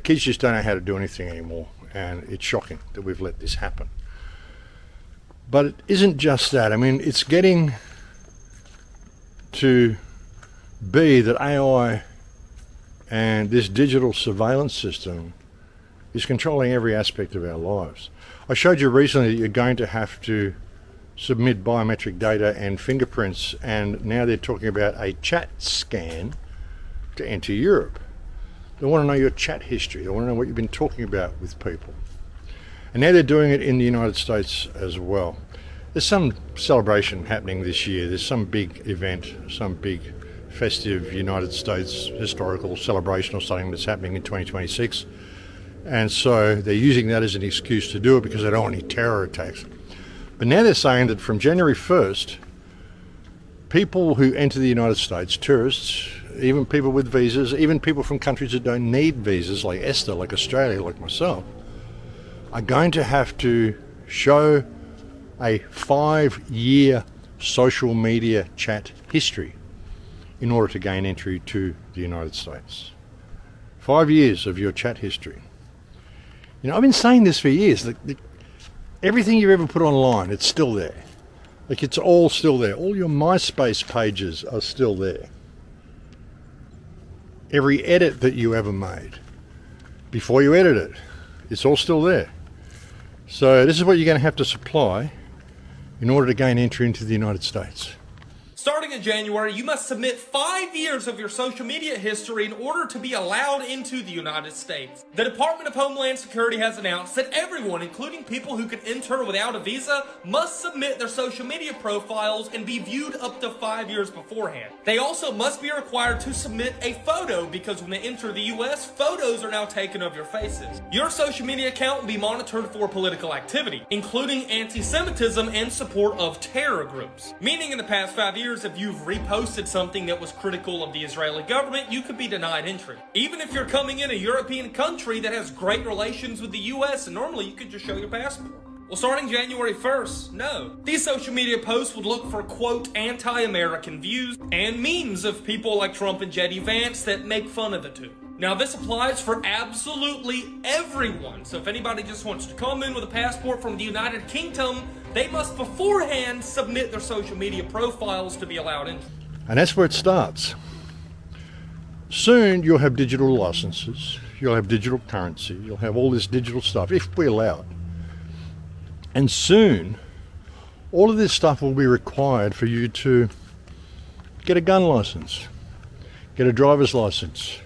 Kids just don't know how to do anything anymore. And it's shocking that we've let this happen. But it isn't just that. I mean, it's getting to be that AI and this digital surveillance system is controlling every aspect of our lives. I showed you recently that you're going to have to submit biometric data and fingerprints, and now they're talking about a chat scan to enter Europe. They want to know your chat history. They want to know what you've been talking about with people. And now they're doing it in the United States as well. There's some celebration happening this year. There's some big event, some big festive United States historical celebration or something that's happening in 2026. And so they're using that as an excuse to do it because they don't want any terror attacks. But now they're saying that from January 1st, people who enter the United States, tourists, even people with visas, even people from countries that don't need visas, like Esther, like Australia, like myself, are going to have to show a 5-year social media chat history in order to gain entry to the United States. 5 years of your chat history. You know, I've been saying this for years. Everything you've ever put online, it's still there. Like, it's all still there. All your MySpace pages are still there. Every edit that you ever made, before you edit it, it's all still there. So this is what you're going to have to supply in order to gain entry into the United States. Starting in January, you must submit 5 years of your social media history in order to be allowed into the United States. The Department of Homeland Security has announced that everyone, including people who can enter without a visa, must submit their social media profiles and be viewed up to 5 years beforehand. They also must be required to submit a photo because when they enter the US, photos are now taken of your faces. Your social media account will be monitored for political activity, including anti-Semitism and support of terror groups. Meaning in the past 5 years, if you've reposted something that was critical of the Israeli government, you could be denied entry. Even if you're coming in a European country that has great relations with the US, and normally you could just show your passport. Well, starting January 1st, no. These social media posts would look for, quote, anti-American views and memes of people like Trump and J.D. Vance that make fun of the two. Now, this applies for absolutely everyone. So if anybody just wants to come in with a passport from the United Kingdom, they must beforehand submit their social media profiles to be allowed in. And that's where it starts. Soon you'll have digital licenses, you'll have digital currency, you'll have all this digital stuff, if we allow it. And soon, all of this stuff will be required for you to get a gun license, get a driver's license,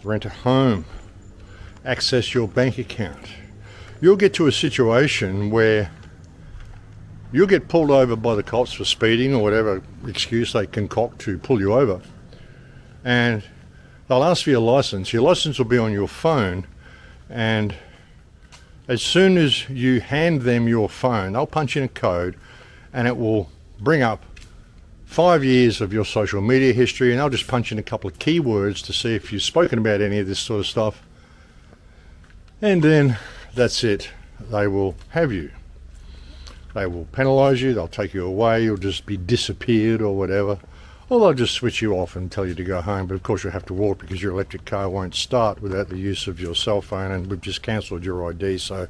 rent a home, access your bank account. You'll get to a situation where you'll get pulled over by the cops for speeding or whatever excuse they concoct to pull you over. And they'll ask for your license. Your license will be on your phone. And as soon as you hand them your phone, they'll punch in a code and it will bring up 5 years of your social media history, and they'll just punch in a couple of keywords to see if you've spoken about any of this sort of stuff. And then that's it. They will have you. They will penalise you, they'll take you away, you'll just be disappeared or whatever. Or they'll just switch you off and tell you to go home, but of course you'll have to walk because your electric car won't start without the use of your cell phone, and we've just cancelled your ID, so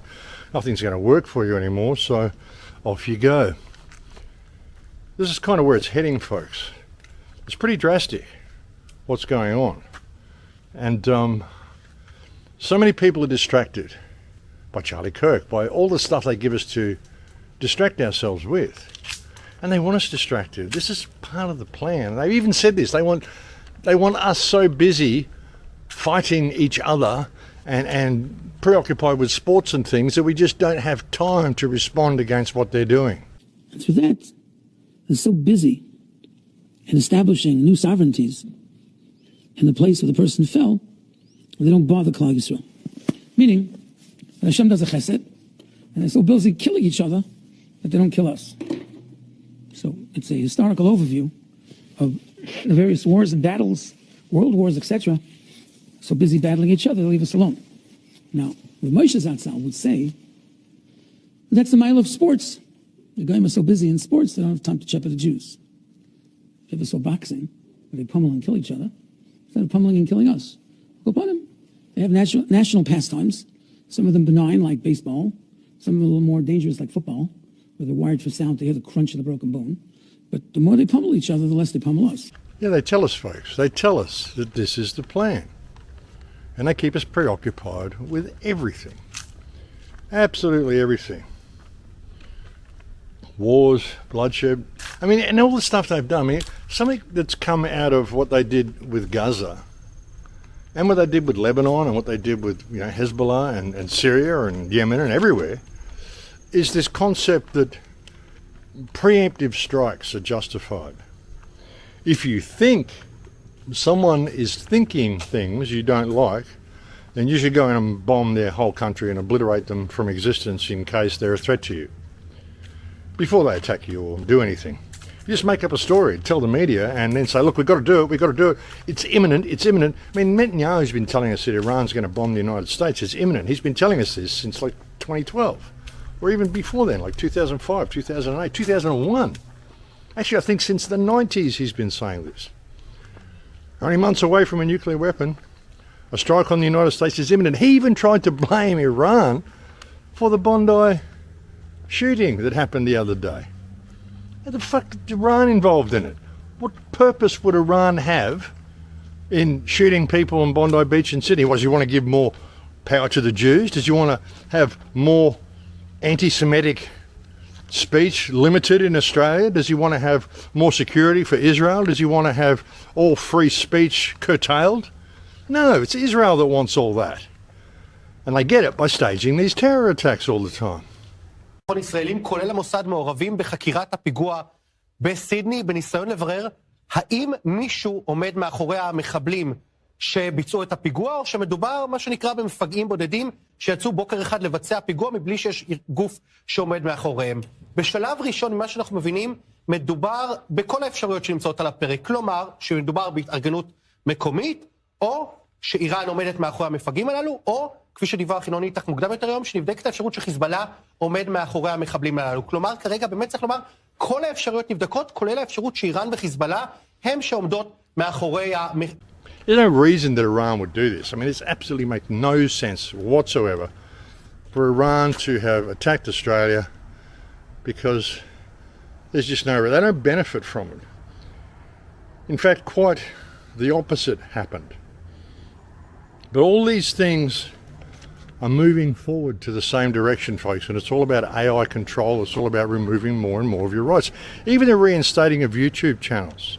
nothing's going to work for you anymore, so off you go. This is kind of where it's heading, folks. It's pretty drastic what's going on. And so many people are distracted by Charlie Kirk, by all the stuff they give us to distract ourselves with. And they want us distracted. This is part of the plan. They've even said this. They want us so busy fighting each other and preoccupied with sports and things that we just don't have time to respond against what they're doing. And through that, they're so busy in establishing new sovereignties in the place where the person fell, they don't bother Klal Yisrael. Meaning, that Hashem does a chesed, and they're so busy killing each other that they don't kill us. So it's a historical overview of the various wars and battles, world wars, etc. So busy battling each other, they leave us alone. Now, what Moshe Zatzal would say, that's the mile of sports. The guys are so busy in sports, they don't have time to check for the Jews. If you ever saw boxing, where they pummel and kill each other, instead of pummeling and killing us, go upon them. They have national pastimes, some of them benign, like baseball, some of them a little more dangerous, like football, where they're wired for sound to hear the crunch of the broken bone. But the more they pummel each other, the less they pummel us. Yeah, they tell us, folks. They tell us that this is the plan. And they keep us preoccupied with everything. Absolutely everything. Wars, bloodshed. I mean, and all the stuff they've done. I mean, something that's come out of what they did with Gaza and what they did with Lebanon and what they did with, you know, Hezbollah and Syria and Yemen and everywhere is this concept that preemptive strikes are justified. If you think someone is thinking things you don't like, then you should go in and bomb their whole country and obliterate them from existence in case they're a threat to you, before they attack you or do anything. You just make up a story, tell the media, and then say, look, we've got to do it, it's imminent. I mean, Netanyahu's been telling us that Iran's going to bomb the United States. It's imminent. He's been telling us this since like 2012, or even before then, like 2005, 2008, 2001. Actually, I think since the 90s he's been saying this. Only months away from a nuclear weapon, a strike on the United States is imminent. He even tried to blame Iran for the Bondi shooting that happened the other day. How the fuck is Iran involved in it? What purpose would Iran have in shooting people on Bondi Beach in Sydney? Does he want to give more power to the Jews? Does he want to have more anti-Semitic speech limited in Australia? Does he want to have more security for Israel? Does he want to have all free speech curtailed? No, it's Israel that wants all that. And they get it by staging these terror attacks all the time. ישראלים, כולל המוסד, מעורבים בחקירת הפיגוע בסידני, בניסיון לברר האם מישהו עומד מאחורי המחבלים שביצעו את הפיגוע, או שמדובר מה שנקרא במפגעים בודדים שיצאו בוקר אחד לבצע פיגוע מבלי שיש גוף שעומד מאחוריהם. בשלב ראשון, ממה שאנחנו מבינים, מדובר בכל האפשרויות שנמצאות על הפרק, כלומר שמדובר בהתארגנות מקומית, או שאיראן עומדת מאחורי המפגעים הללו, או כפי שדיווח ינון איתך מוקדם יותר היום, שנבדקת האפשרות שחיזבאללה עומד מאחורי המחבלים הללו. כלומר, כרגע באמת צריך לומר, כל האפשרויות נבדקות, כולל האפשרות שאיראן וחיזבאללה הם שעומדות מאחורי There's no reason that Iran would do this. I mean, it's absolutely make no sense whatsoever for Iran to have attacked Australia because there's just no, they don't benefit from it. In fact, quite the opposite happened. But all these things are moving forward to the same direction, folks, and it's all about AI control. It's all about removing more and more of your rights. Even the reinstating of YouTube channels.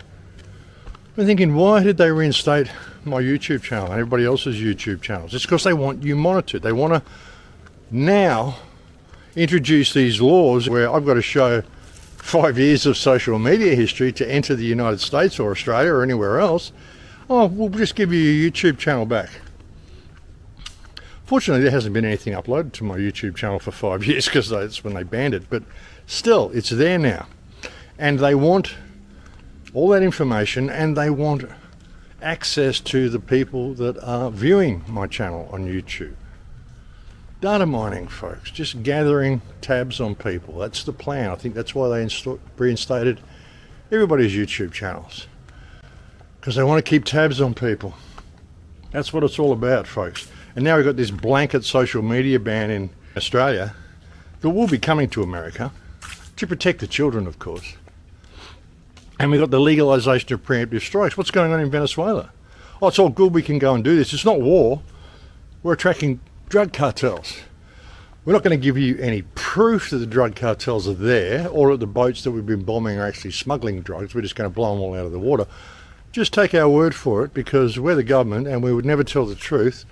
I'm thinking, why did they reinstate my YouTube channel and everybody else's YouTube channels? It's because they want you monitored. They want to now introduce these laws where I've got to show 5 years of social media history to enter the United States or Australia or anywhere else. Oh, we'll just give you your YouTube channel back. Fortunately, there hasn't been anything uploaded to my YouTube channel for 5 years because that's when they banned it. But still, it's there now. And they want all that information, and they want access to the people that are viewing my channel on YouTube. Data mining, folks, just gathering tabs on people. That's the plan. I think that's why they reinstated everybody's YouTube channels, because they want to keep tabs on people. That's what it's all about, folks. And now we've got this blanket social media ban in Australia that will be coming to America to protect the children, of course. And we've got the legalization of preemptive strikes. What's going on in Venezuela? Oh, it's all good, we can go and do this. It's not war. We're attacking drug cartels. We're not going to give you any proof that the drug cartels are there or that the boats that we've been bombing are actually smuggling drugs. We're just going to blow them all out of the water. Just take our word for it, because we're the government and we would never tell the truth.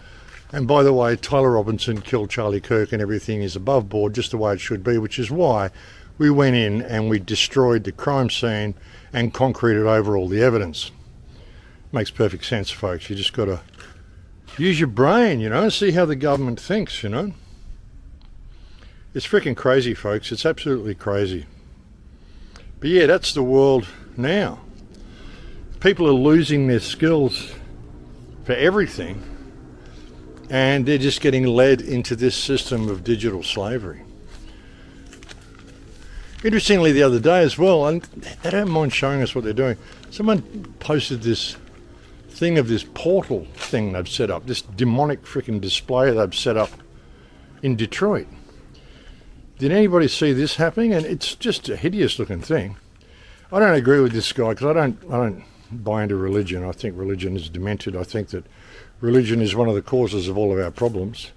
And by the way, Tyler Robinson killed Charlie Kirk and everything is above board, just the way it should be, which is why we went in and we destroyed the crime scene and concreted over all the evidence. Makes perfect sense, folks. You just got to use your brain, you know, see how the government thinks, you know. It's freaking crazy, folks. It's absolutely crazy. But yeah, that's the world now. People are losing their skills for everything, and they're just getting led into this system of digital slavery. Interestingly, the other day as well, and they don't mind showing us what they're doing, someone posted this thing of this portal thing they've set up, this demonic freaking display they've set up in Detroit. Did anybody see this happening? And it's just a hideous looking thing. I don't agree with this guy because I don't buy into religion. I think religion is demented. I think that religion is one of the causes of all of our problems.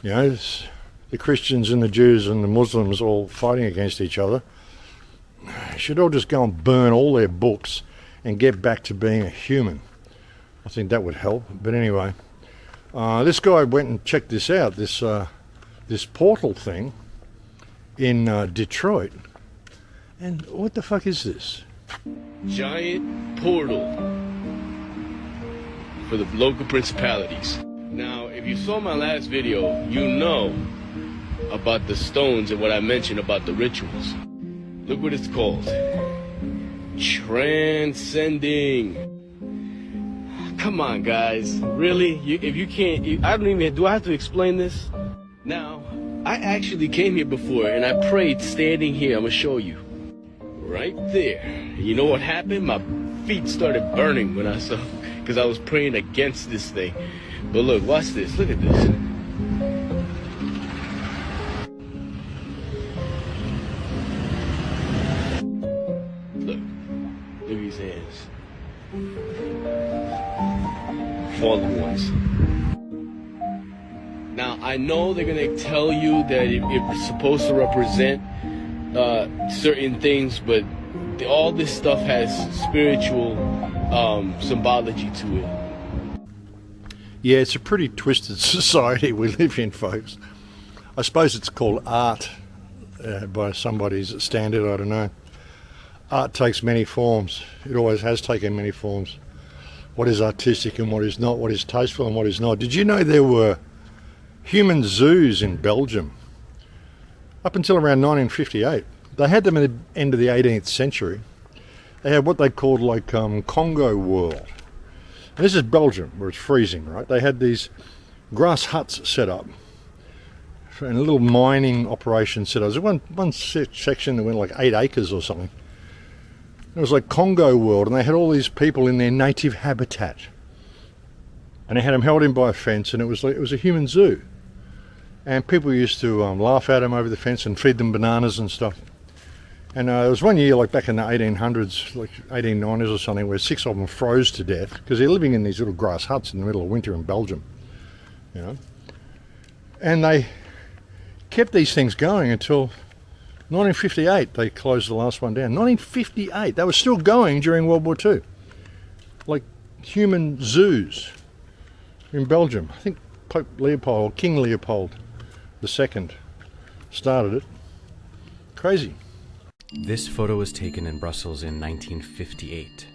You know, the Christians and the Jews and the Muslims all fighting against each other. They should all just go and burn all their books and get back to being a human. I think that would help. But anyway, this guy went and checked this out, this portal thing in Detroit. And what the fuck is this? Giant portal for the local principalities. Now, if you saw my last video, you know about the stones and what I mentioned about the rituals. Look what it's called. Transcending. Come on, guys. Really? If you can't, I don't even, do I have to explain this? Now, I actually came here before and I prayed standing here. I'm gonna show you. Right there. You know what happened? My feet started burning when I saw, because I was praying against this thing. But look, watch this. Look at this. Look at his hands. Fallen ones. Now, I know they're going to tell you that it's supposed to represent certain things, but all this stuff has spiritual symbology to it. Yeah, it's a pretty twisted society we live in, folks. I suppose it's called art by somebody's standard, I don't know. Art takes many forms. It always has taken many forms. What is artistic and what is not, what is tasteful and what is not. Did you know there were human zoos in Belgium up until around 1958? They had them at the end of the 18th century. They had what they called like Congo World. And this is Belgium, where it's freezing, right? They had these grass huts set up and a little mining operation set up. There was one section that went like 8 acres or something. It was like Congo World, and they had all these people in their native habitat. And they had them held in by a fence, and it was a human zoo. And people used to laugh at them over the fence and feed them bananas and stuff. And there was one year, like back in the 1800s, like 1890s or something, where 6 of them froze to death because they're living in these little grass huts in the middle of winter in Belgium, you know. And they kept these things going until 1958. They closed the last one down. 1958. They were still going during World War II, like human zoos in Belgium. I think Pope Leopold, or King Leopold II, started it. Crazy. This photo was taken in Brussels in 1958.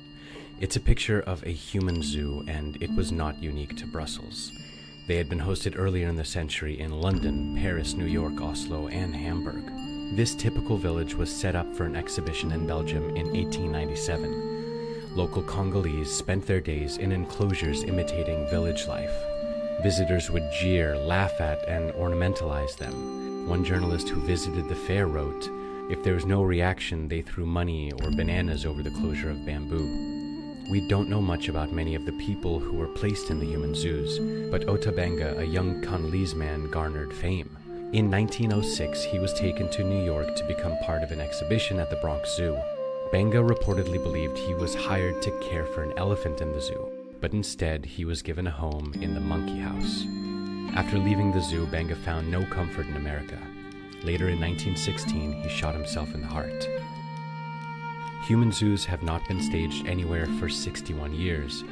It's a picture of a human zoo, and it was not unique to Brussels. They had been hosted earlier in the century in London, Paris, New York, Oslo, and Hamburg. This typical village was set up for an exhibition in Belgium in 1897. Local Congolese spent their days in enclosures imitating village life. Visitors would jeer, laugh at, and ornamentalize them. One journalist who visited the fair wrote, "If there was no reaction, they threw money or bananas over the closure of bamboo." We don't know much about many of the people who were placed in the human zoos, but Otabenga, a young Congolese man, garnered fame. In 1906, he was taken to New York to become part of an exhibition at the Bronx Zoo. Benga reportedly believed he was hired to care for an elephant in the zoo, but instead he was given a home in the monkey house. After leaving the zoo, Benga found no comfort in America. Later in 1916, he shot himself in the heart. Human zoos have not been staged anywhere for 61 years,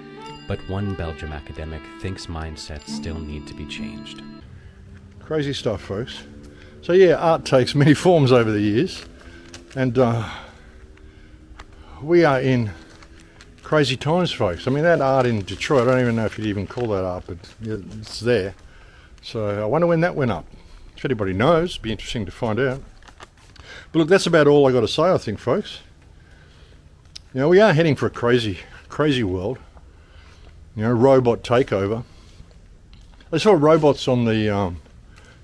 but one Belgium academic thinks mindsets still need to be changed. Crazy stuff, folks. So yeah, art takes many forms over the years, and we are in crazy times, folks. I mean, that art in Detroit, I don't even know if you'd even call that art, but it's there. So I wonder when that went up. If anybody knows, it'd be interesting to find out. But look, that's about all I got to say, I think, folks. You know, we are heading for a crazy, crazy world. You know, robot takeover. I saw robots on the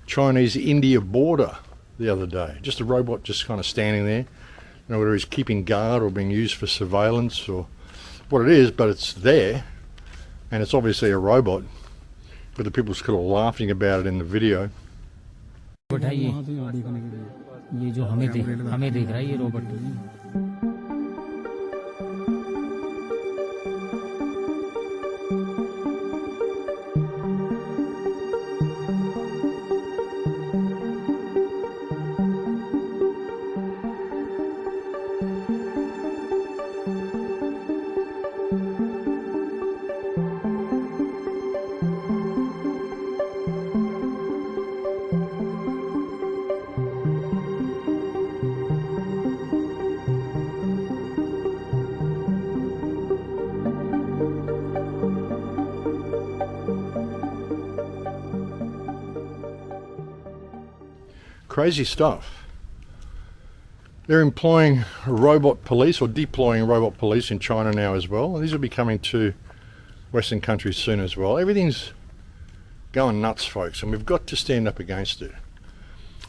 Chinese-India border the other day. Just a robot just kind of standing there. You know, whether he's keeping guard or being used for surveillance or what it is, but it's there. And it's obviously a robot. But the people sort of laughing about it in the video. ये जो हमें देख रहा है ये robot Crazy stuff. They're employing robot police or deploying robot police in China now as well. And these will be coming to Western countries soon as well. Everything's going nuts, folks, and we've got to stand up against it,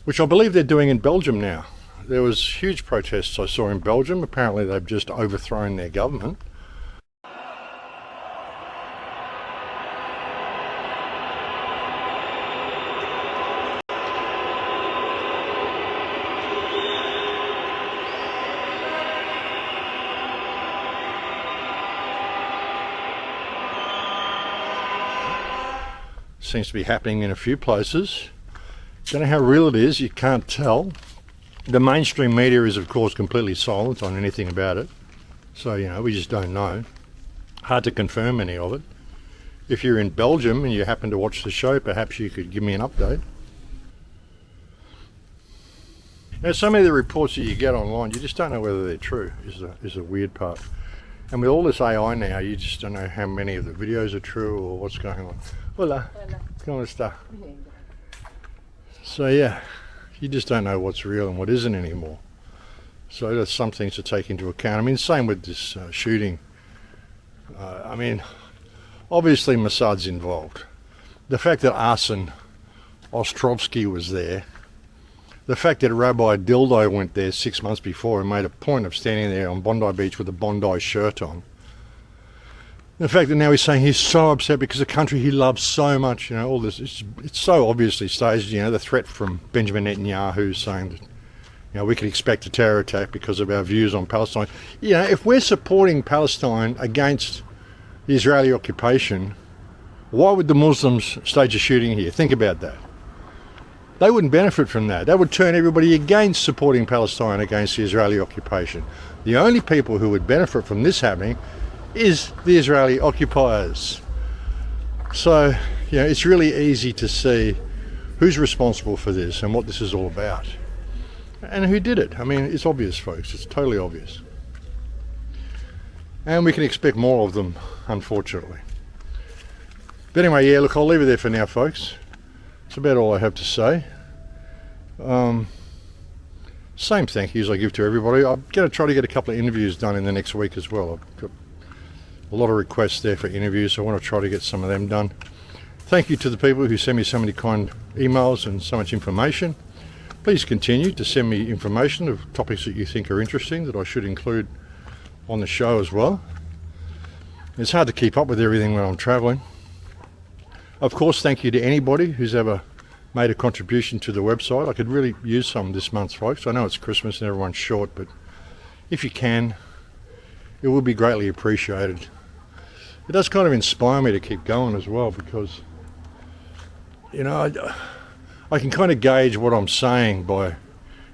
which I believe they're doing in Belgium now. There was huge protests I saw in Belgium. Apparently they've just overthrown their government. Seems to be happening in a few places. Don't know how real it is, you can't tell. The mainstream media is of course completely silent on anything about it. So, you know, we just don't know. Hard to confirm any of it. If you're in Belgium and you happen to watch the show, perhaps you could give me an update. Now, so many of the reports that you get online, you just don't know whether they're true, is the weird part. And with all this AI now, you just don't know how many of the videos are true or what's going on. Hola. ¿Cómo está? So yeah, you just don't know what's real and what isn't anymore. So that's some things to take into account. I mean, same with this shooting. I mean, obviously Mossad's involved. The fact that Arsen Ostrovsky was there, the fact that Rabbi Dildo went there 6 months before and made a point of standing there on Bondi Beach with a Bondi shirt on. The fact that now he's saying he's so upset because the country he loves so much, you know, all this, it's so obviously staged, you know, the threat from Benjamin Netanyahu saying that, you know, we could expect a terror attack because of our views on Palestine. You know, if we're supporting Palestine against the Israeli occupation, why would the Muslims stage a shooting here? Think about that. They wouldn't benefit from that. That would turn everybody against supporting Palestine against the Israeli occupation. The only people who would benefit from this happening is the Israeli occupiers. So, you know, it's really easy to see who's responsible for this and what this is all about. And who did it? I mean, it's obvious, folks. It's totally obvious. And we can expect more of them, unfortunately. But anyway, yeah, look, I'll leave it there for now, folks. That's about all I have to say. Same thank yous I give to everybody. I'm going to try to get a couple of interviews done in the next week as well. I've got a lot of requests there for interviews, so I want to try to get some of them done. Thank you to the people who send me so many kind emails and so much information. Please continue to send me information of topics that you think are interesting that I should include on the show as well. It's hard to keep up with everything when I'm traveling. Of course, thank you to anybody who's ever made a contribution to the website. I could really use some this month, folks. I know it's Christmas and everyone's short, but if you can, it would be greatly appreciated. It does kind of inspire me to keep going as well because, you know, I can kind of gauge what I'm saying by, you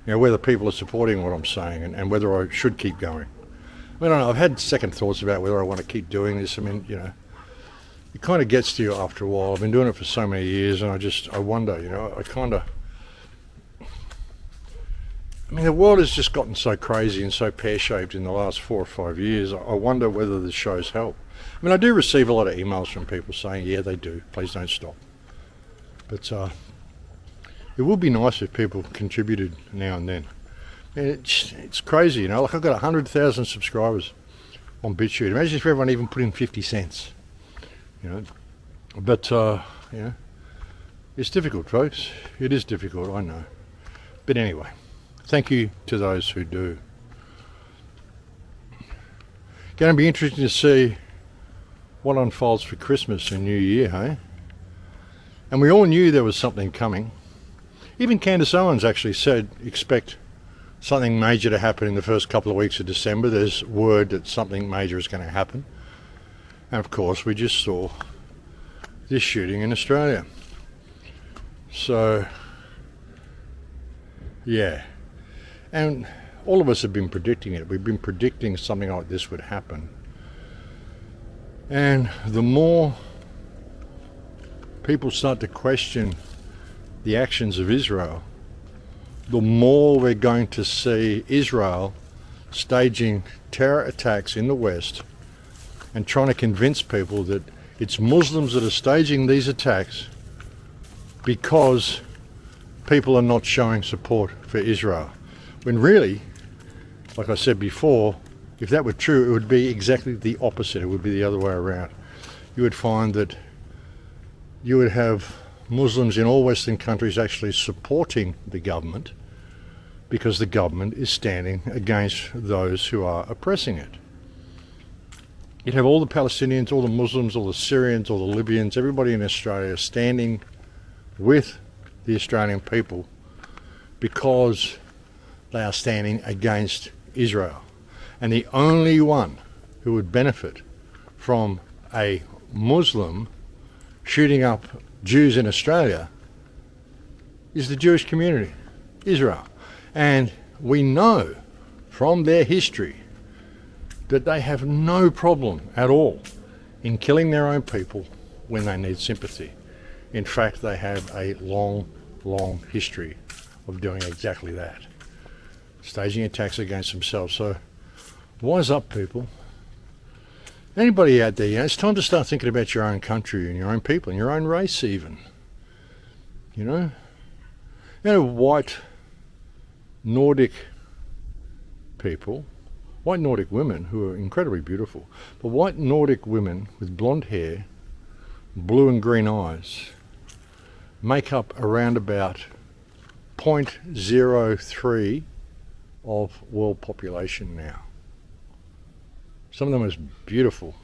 know, whether people are supporting what I'm saying and whether I should keep going. I mean, I don't know, I've had second thoughts about whether I want to keep doing this. I mean, you know, it kind of gets to you after a while. I've been doing it for so many years and I wonder, you know, I mean, the world has just gotten so crazy and so pear-shaped in the last 4 or 5 years. I wonder whether the shows help. I mean, I do receive a lot of emails from people saying, yeah, they do, please don't stop. But it would be nice if people contributed now and then. I mean, it's crazy, you know, like I've got 100,000 subscribers on BitChute. Imagine if everyone even put in 50 cents, you know. But, you know, it's difficult, folks. It is difficult, I know. But anyway, thank you to those who do. Going to be interesting to see what unfolds for Christmas and New Year, hey? And we all knew there was something coming. Even Candace Owens actually said, expect something major to happen in the first couple of weeks of December. There's word that something major is going to happen. And of course, we just saw this shooting in Australia. So, yeah. And all of us have been predicting it. We've been predicting something like this would happen. And the more people start to question the actions of Israel, the more we're going to see Israel staging terror attacks in the West and trying to convince people that it's Muslims that are staging these attacks because people are not showing support for Israel. When really, like I said before, if that were true, it would be exactly the opposite. It would be the other way around. You would find that you would have Muslims in all Western countries actually supporting the government because the government is standing against those who are oppressing it. You'd have all the Palestinians, all the Muslims, all the Syrians, all the Libyans, everybody in Australia standing with the Australian people because they are standing against Israel. And the only one who would benefit from a Muslim shooting up Jews in Australia is the Jewish community, Israel. And we know from their history that they have no problem at all in killing their own people when they need sympathy. In fact, they have a long, long history of doing exactly that, staging attacks against themselves. So wise up, people. Anybody out there, it's time to start thinking about your own country and your own people and your own race even. White Nordic people, white Nordic women who are incredibly beautiful, but white Nordic women with blonde hair, blue and green eyes, make up around about 0.03 of world population now. Some of the most beautiful,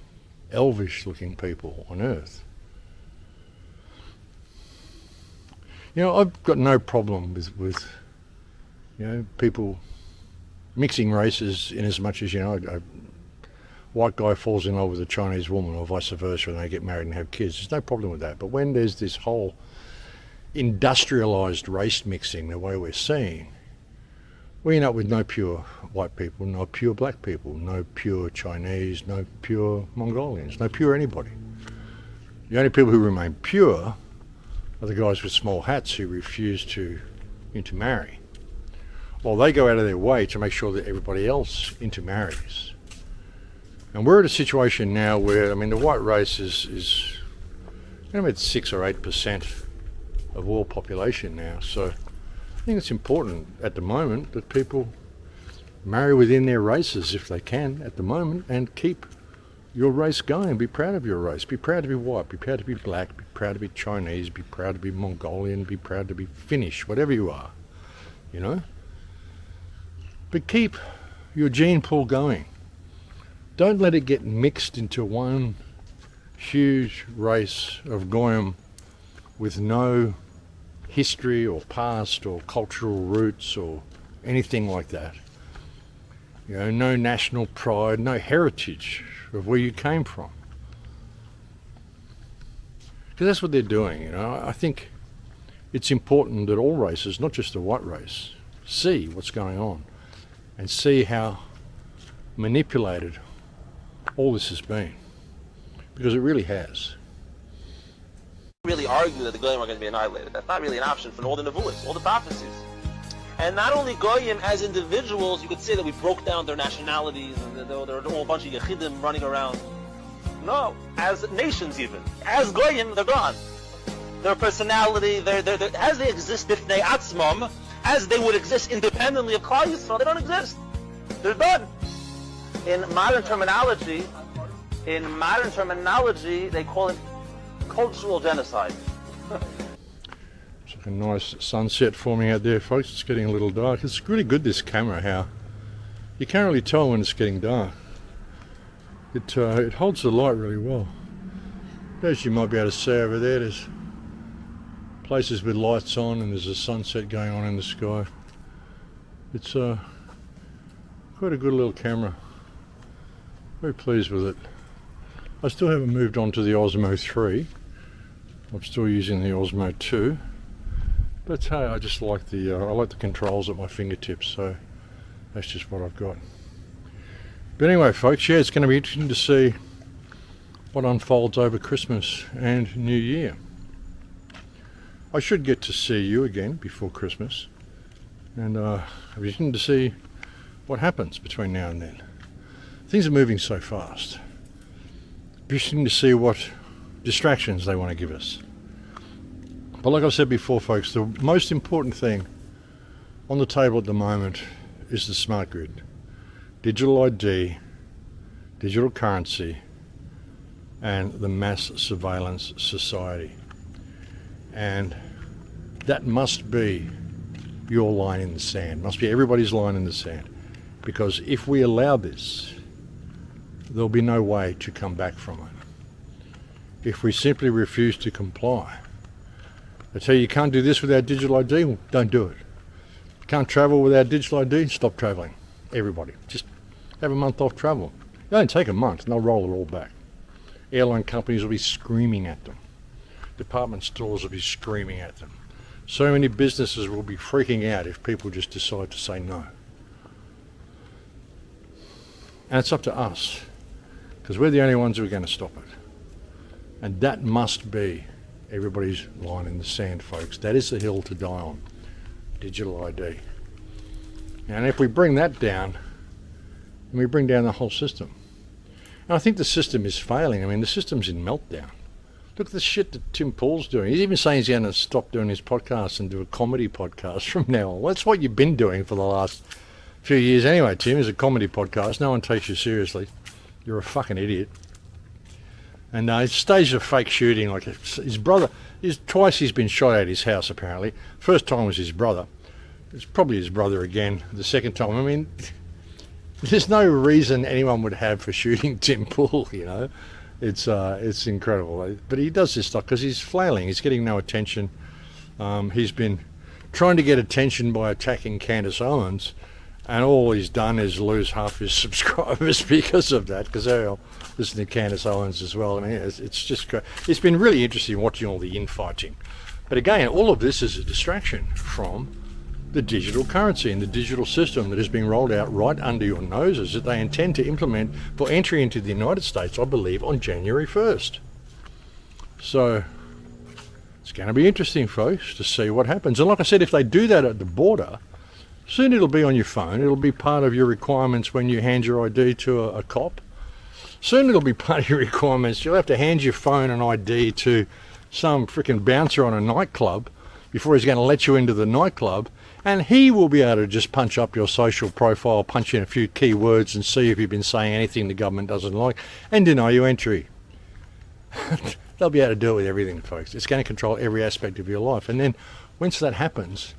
elvish looking people on earth. I've got no problem with people mixing races in as much as, a white guy falls in love with a Chinese woman or vice versa and they get married and have kids. There's no problem with that. But when there's this whole industrialized race mixing the way we're seeing, we end up with no pure white people, no pure black people, no pure Chinese, no pure Mongolians, no pure anybody. The only people who remain pure are the guys with small hats who refuse to intermarry. Well, they go out of their way to make sure that everybody else intermarries. And we're at a situation now where, the white race is at 6 or 8% of world population now. So I think it's important at the moment that people marry within their races if they can at the moment and keep your race going. Be proud of your race. Be proud to be white. Be proud to be black. Be proud to be Chinese. Be proud to be Mongolian. Be proud to be Finnish. Whatever you are, But keep your gene pool going. Don't let it get mixed into one huge race of Goyim with no history or past or cultural roots or anything like that. No national pride, no heritage of where you came from. Because that's what they're doing, I think it's important that all races, not just the white race, see what's going on and see how manipulated all this has been. Because it really has. Really argue that the Goyim are going to be annihilated. That's not really an option for all the nevuahs, all the prophecies. And not only Goyim as individuals, you could say that we broke down their nationalities and there are all a bunch of Yechidim running around. No, as nations even. As Goyim, they're gone. Their personality, as they exist b'fnei atzmam, as they would exist independently of Klal Yisrael, they don't exist. They're done. In modern terminology, they call it cultural genocide. It's like a nice sunset forming out there, folks. It's getting a little dark. It's really good, this camera, how you can't really tell when it's getting dark. It holds the light really well. As you might be able to see over there, there's places with lights on and there's a sunset going on in the sky. It's quite a good little camera. Very pleased with it. I still haven't moved on to the Osmo 3. I'm still using the Osmo 2. But hey, I just like the controls at my fingertips, so that's just what I've got. But anyway, folks, it's going to be interesting to see what unfolds over Christmas and New Year. I should get to see you again before Christmas, and it'll be interesting to see what happens between now and then. Things are moving so fast. It'll be interesting to see what distractions they want to give us. But like I said before, folks, the most important thing on the table at the moment is the smart grid. digital ID, digital currency, and the mass surveillance society. And that must be your line in the sand, must be everybody's line in the sand. Because if we allow this, there'll be no way to come back from it. If we simply refuse to comply, they tell you can't do this without digital ID, well, don't do it. Can't travel without digital ID, stop traveling. Everybody, just have a month off travel. It only take a month and they'll roll it all back. Airline companies will be screaming at them. Department stores will be screaming at them. So many businesses will be freaking out if people just decide to say no. And it's up to us, because we're the only ones who are going to stop it. And that must be everybody's line in the sand, folks. That is the hill to die on, digital ID. And if we bring that down, then we bring down the whole system. And I think the system is failing. I mean, the system's in meltdown. Look at the shit that Tim Pool's doing. He's even saying he's going to stop doing his podcast and do a comedy podcast from now on. Well, that's what you've been doing for the last few years anyway, Tim, is a comedy podcast. No one takes you seriously. You're a fucking idiot. And he staged a fake shooting. Like his brother, twice he's been shot at his house, apparently. First time was his brother. It's probably his brother again. The second time, I mean, there's no reason anyone would have for shooting Tim Pool, you know. It's incredible. But he does this stuff because he's flailing. He's getting no attention. He's been trying to get attention by attacking Candace Owens, and all he's done is lose half his subscribers because of that, because they'll listen to Candace Owens as well. I mean, it's just great. It's been really interesting watching all the infighting. But again, all of this is a distraction from the digital currency and the digital system that is being rolled out right under your noses that they intend to implement for entry into the United States, I believe, on January 1st. So it's going to be interesting, folks, to see what happens. And like I said, if they do that at the border, soon it'll be on your phone. It'll be part of your requirements when you hand your ID to a cop. Soon it'll be part of your requirements. You'll have to hand your phone and ID to some freaking bouncer on a nightclub before he's going to let you into the nightclub. And he will be able to just punch up your social profile, punch in a few keywords and see if you've been saying anything the government doesn't like and deny you entry. They'll be able to do it with everything, folks. It's going to control every aspect of your life. And then once that happens,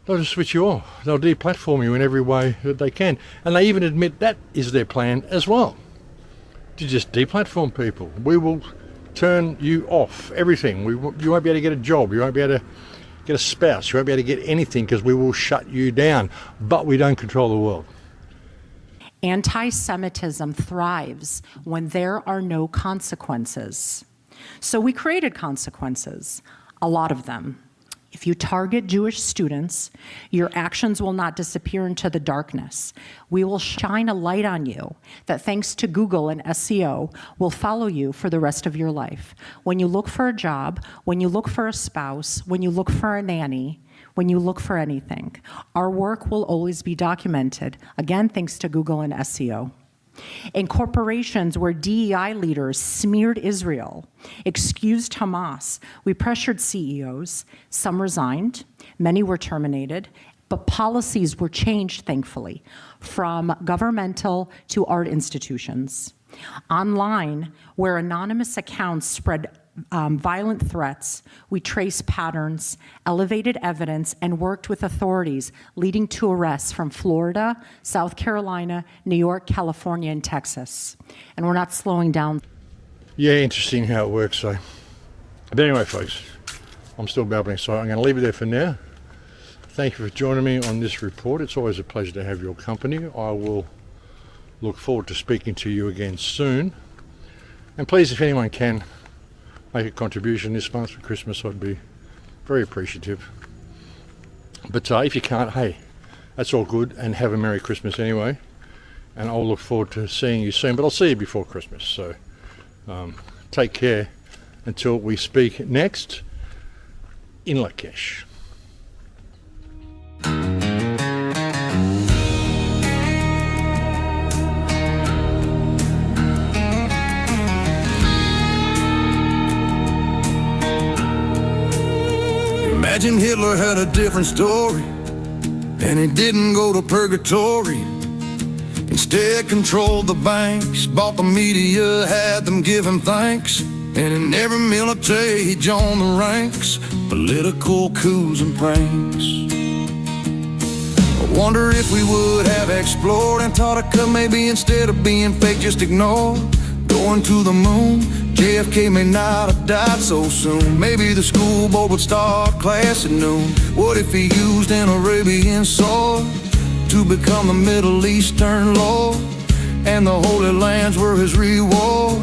they'll just switch you off. They'll deplatform you in every way that they can. And they even admit that is their plan as well, to just deplatform people. We will turn you off, everything. You won't be able to get a job. You won't be able to get a spouse. You won't be able to get anything because we will shut you down. But we don't control the world. Anti-Semitism thrives when there are no consequences. So we created consequences, a lot of them. If you target Jewish students, your actions will not disappear into the darkness. We will shine a light on you that, thanks to Google and SEO, will follow you for the rest of your life. When you look for a job, when you look for a spouse, when you look for a nanny, when you look for anything, our work will always be documented, again, thanks to Google and SEO. In corporations where DEI leaders smeared Israel, excused Hamas, we pressured CEOs. Some resigned, many were terminated, but policies were changed, thankfully, from governmental to art institutions. Online, where anonymous accounts spread violent threats, we traced patterns, elevated evidence, and worked with authorities, leading to arrests from Florida, South Carolina, New York, California, and Texas. And we're not slowing down. Yeah, interesting how it works. So, but anyway, folks, I'm still babbling, so I'm going to leave it there for now. Thank you for joining me on this report. It's always a pleasure to have your company. I will look forward to speaking to you again soon. And please, if anyone can, make a contribution this month for Christmas, I'd be very appreciative. But if you can't, hey, that's all good, and have a Merry Christmas anyway. And I'll look forward to seeing you soon, but I'll see you before Christmas. So take care until we speak next in Lakesh. Imagine Hitler had a different story, and he didn't go to purgatory. Instead controlled the banks, bought the media, had them give him thanks. And in every military he joined the ranks, political coups and pranks. I wonder if we would have explored Antarctica, maybe instead of being fake, just ignored. Going to the moon, JFK may not have died so soon. Maybe the school board would start class at noon. What if he used an Arabian sword to become the Middle Eastern Lord, and the Holy Lands were his reward?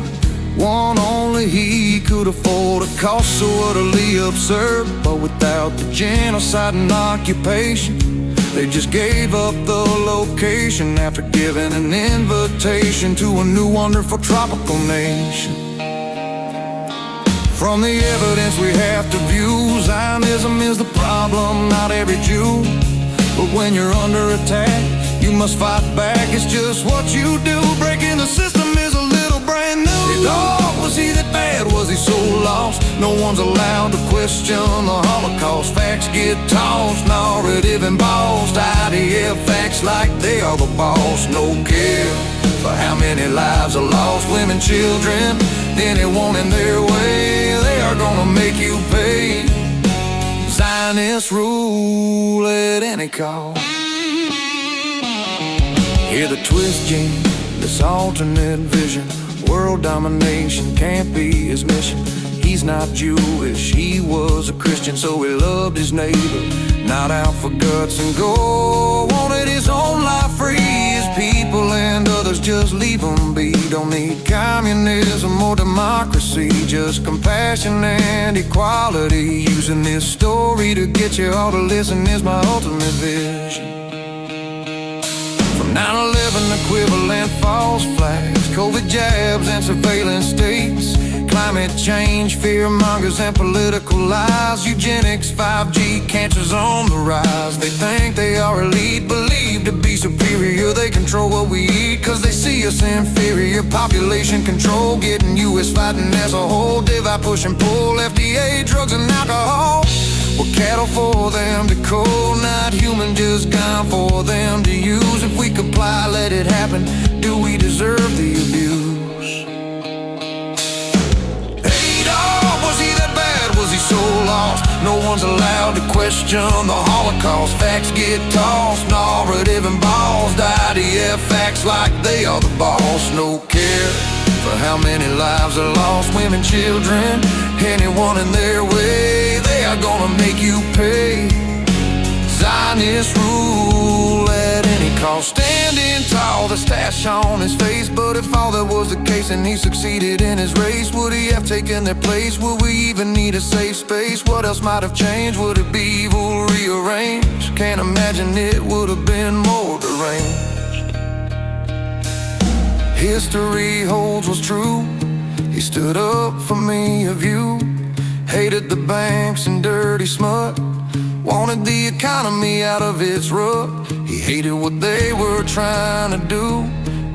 One only he could afford, a cost so utterly absurd. But without the genocide and occupation, they just gave up the location after giving an invitation to a new wonderful tropical nation. From the evidence we have to view, Zionism is the problem, not every Jew. But when you're under attack, you must fight back. It's just what you do. Breaking the system is a little brand new. Oh, was he that bad? Was he so lost? No one's allowed to question the Holocaust. Facts get tossed, narrative embossed. IDF facts like they are the boss. No care for how many lives are lost. Women, children, anyone in their way, they are gonna make you pay. Zionist rule at any cost. Hear the twist, Gene, this alternate vision. World domination can't be his mission. He's not Jewish, he was a Christian, so he loved his neighbor, not out for guts and gore. Wanted his own life free, his people and others, just leave them be. Don't need communism or democracy, just compassion and equality. Using this story to get you all to listen is my ultimate vision. From 9/11 equivalent false flags, COVID jabs and surveillance states, climate change, fear mongers and political lies, eugenics, 5G, cancer's on the rise. They think they are elite, believe to be superior. They control what we eat cause they see us inferior. Population control, getting US fighting as a whole. Divide, push and pull, FDA, drugs and alcohol. We're cattle for them to cull, not human, just gone for them to use. If we comply, let it happen. Do we deserve the abuse? Hey dog, was he that bad? Was he so lost? No one's allowed to question the Holocaust. Facts get tossed, narrative embossed. IDF facts like they are the boss. No care for how many lives are lost. Women, children, anyone in their way, they are gonna make you pay. Zionist rule at any cost. Standing tall, the stash on his face. But if all that was the case and he succeeded in his race, would he have taken their place? Would we even need a safe space? What else might have changed? Would it be evil rearranged? Can't imagine it would have been more deranged. History holds what's true. He stood up for me, of you. Hated the banks and dirty smut. Wanted the economy out of its rut. He hated what they were trying to do.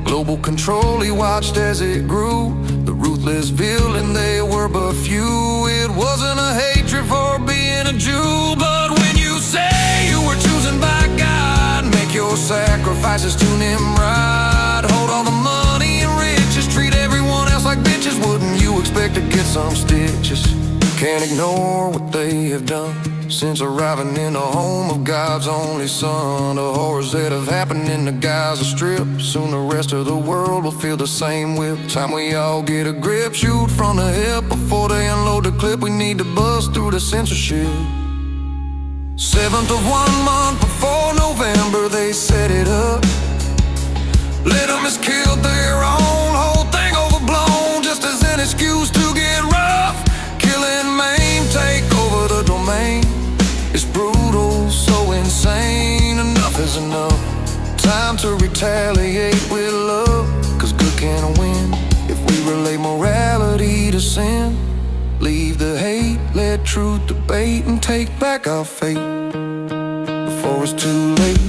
Global control, he watched as it grew. The ruthless villain, they were but few. It wasn't a hatred for being a Jew. But when you say you were chosen by God, make your sacrifices to Nimrod. Hold all the money and riches, treat everyone else like bitches. Wouldn't you expect to get some stitches? Can't ignore what they have done since arriving in the home of God's only son. The horrors that have happened in the Gaza Strip, soon the rest of the world will feel the same whip. Time we all get a grip, shoot from the hip. Before they unload the clip, we need to bust through the censorship. 7th of 1 month before November, they set it up. Let them has killed their own, whole thing overblown, just as an excuse to get rough. Kill and maim, take over the domain. It's brutal, so insane, enough is enough. Time to retaliate with love, cause good can't win if we relate morality to sin. Leave the hate, let truth debate, and take back our fate before it's too late.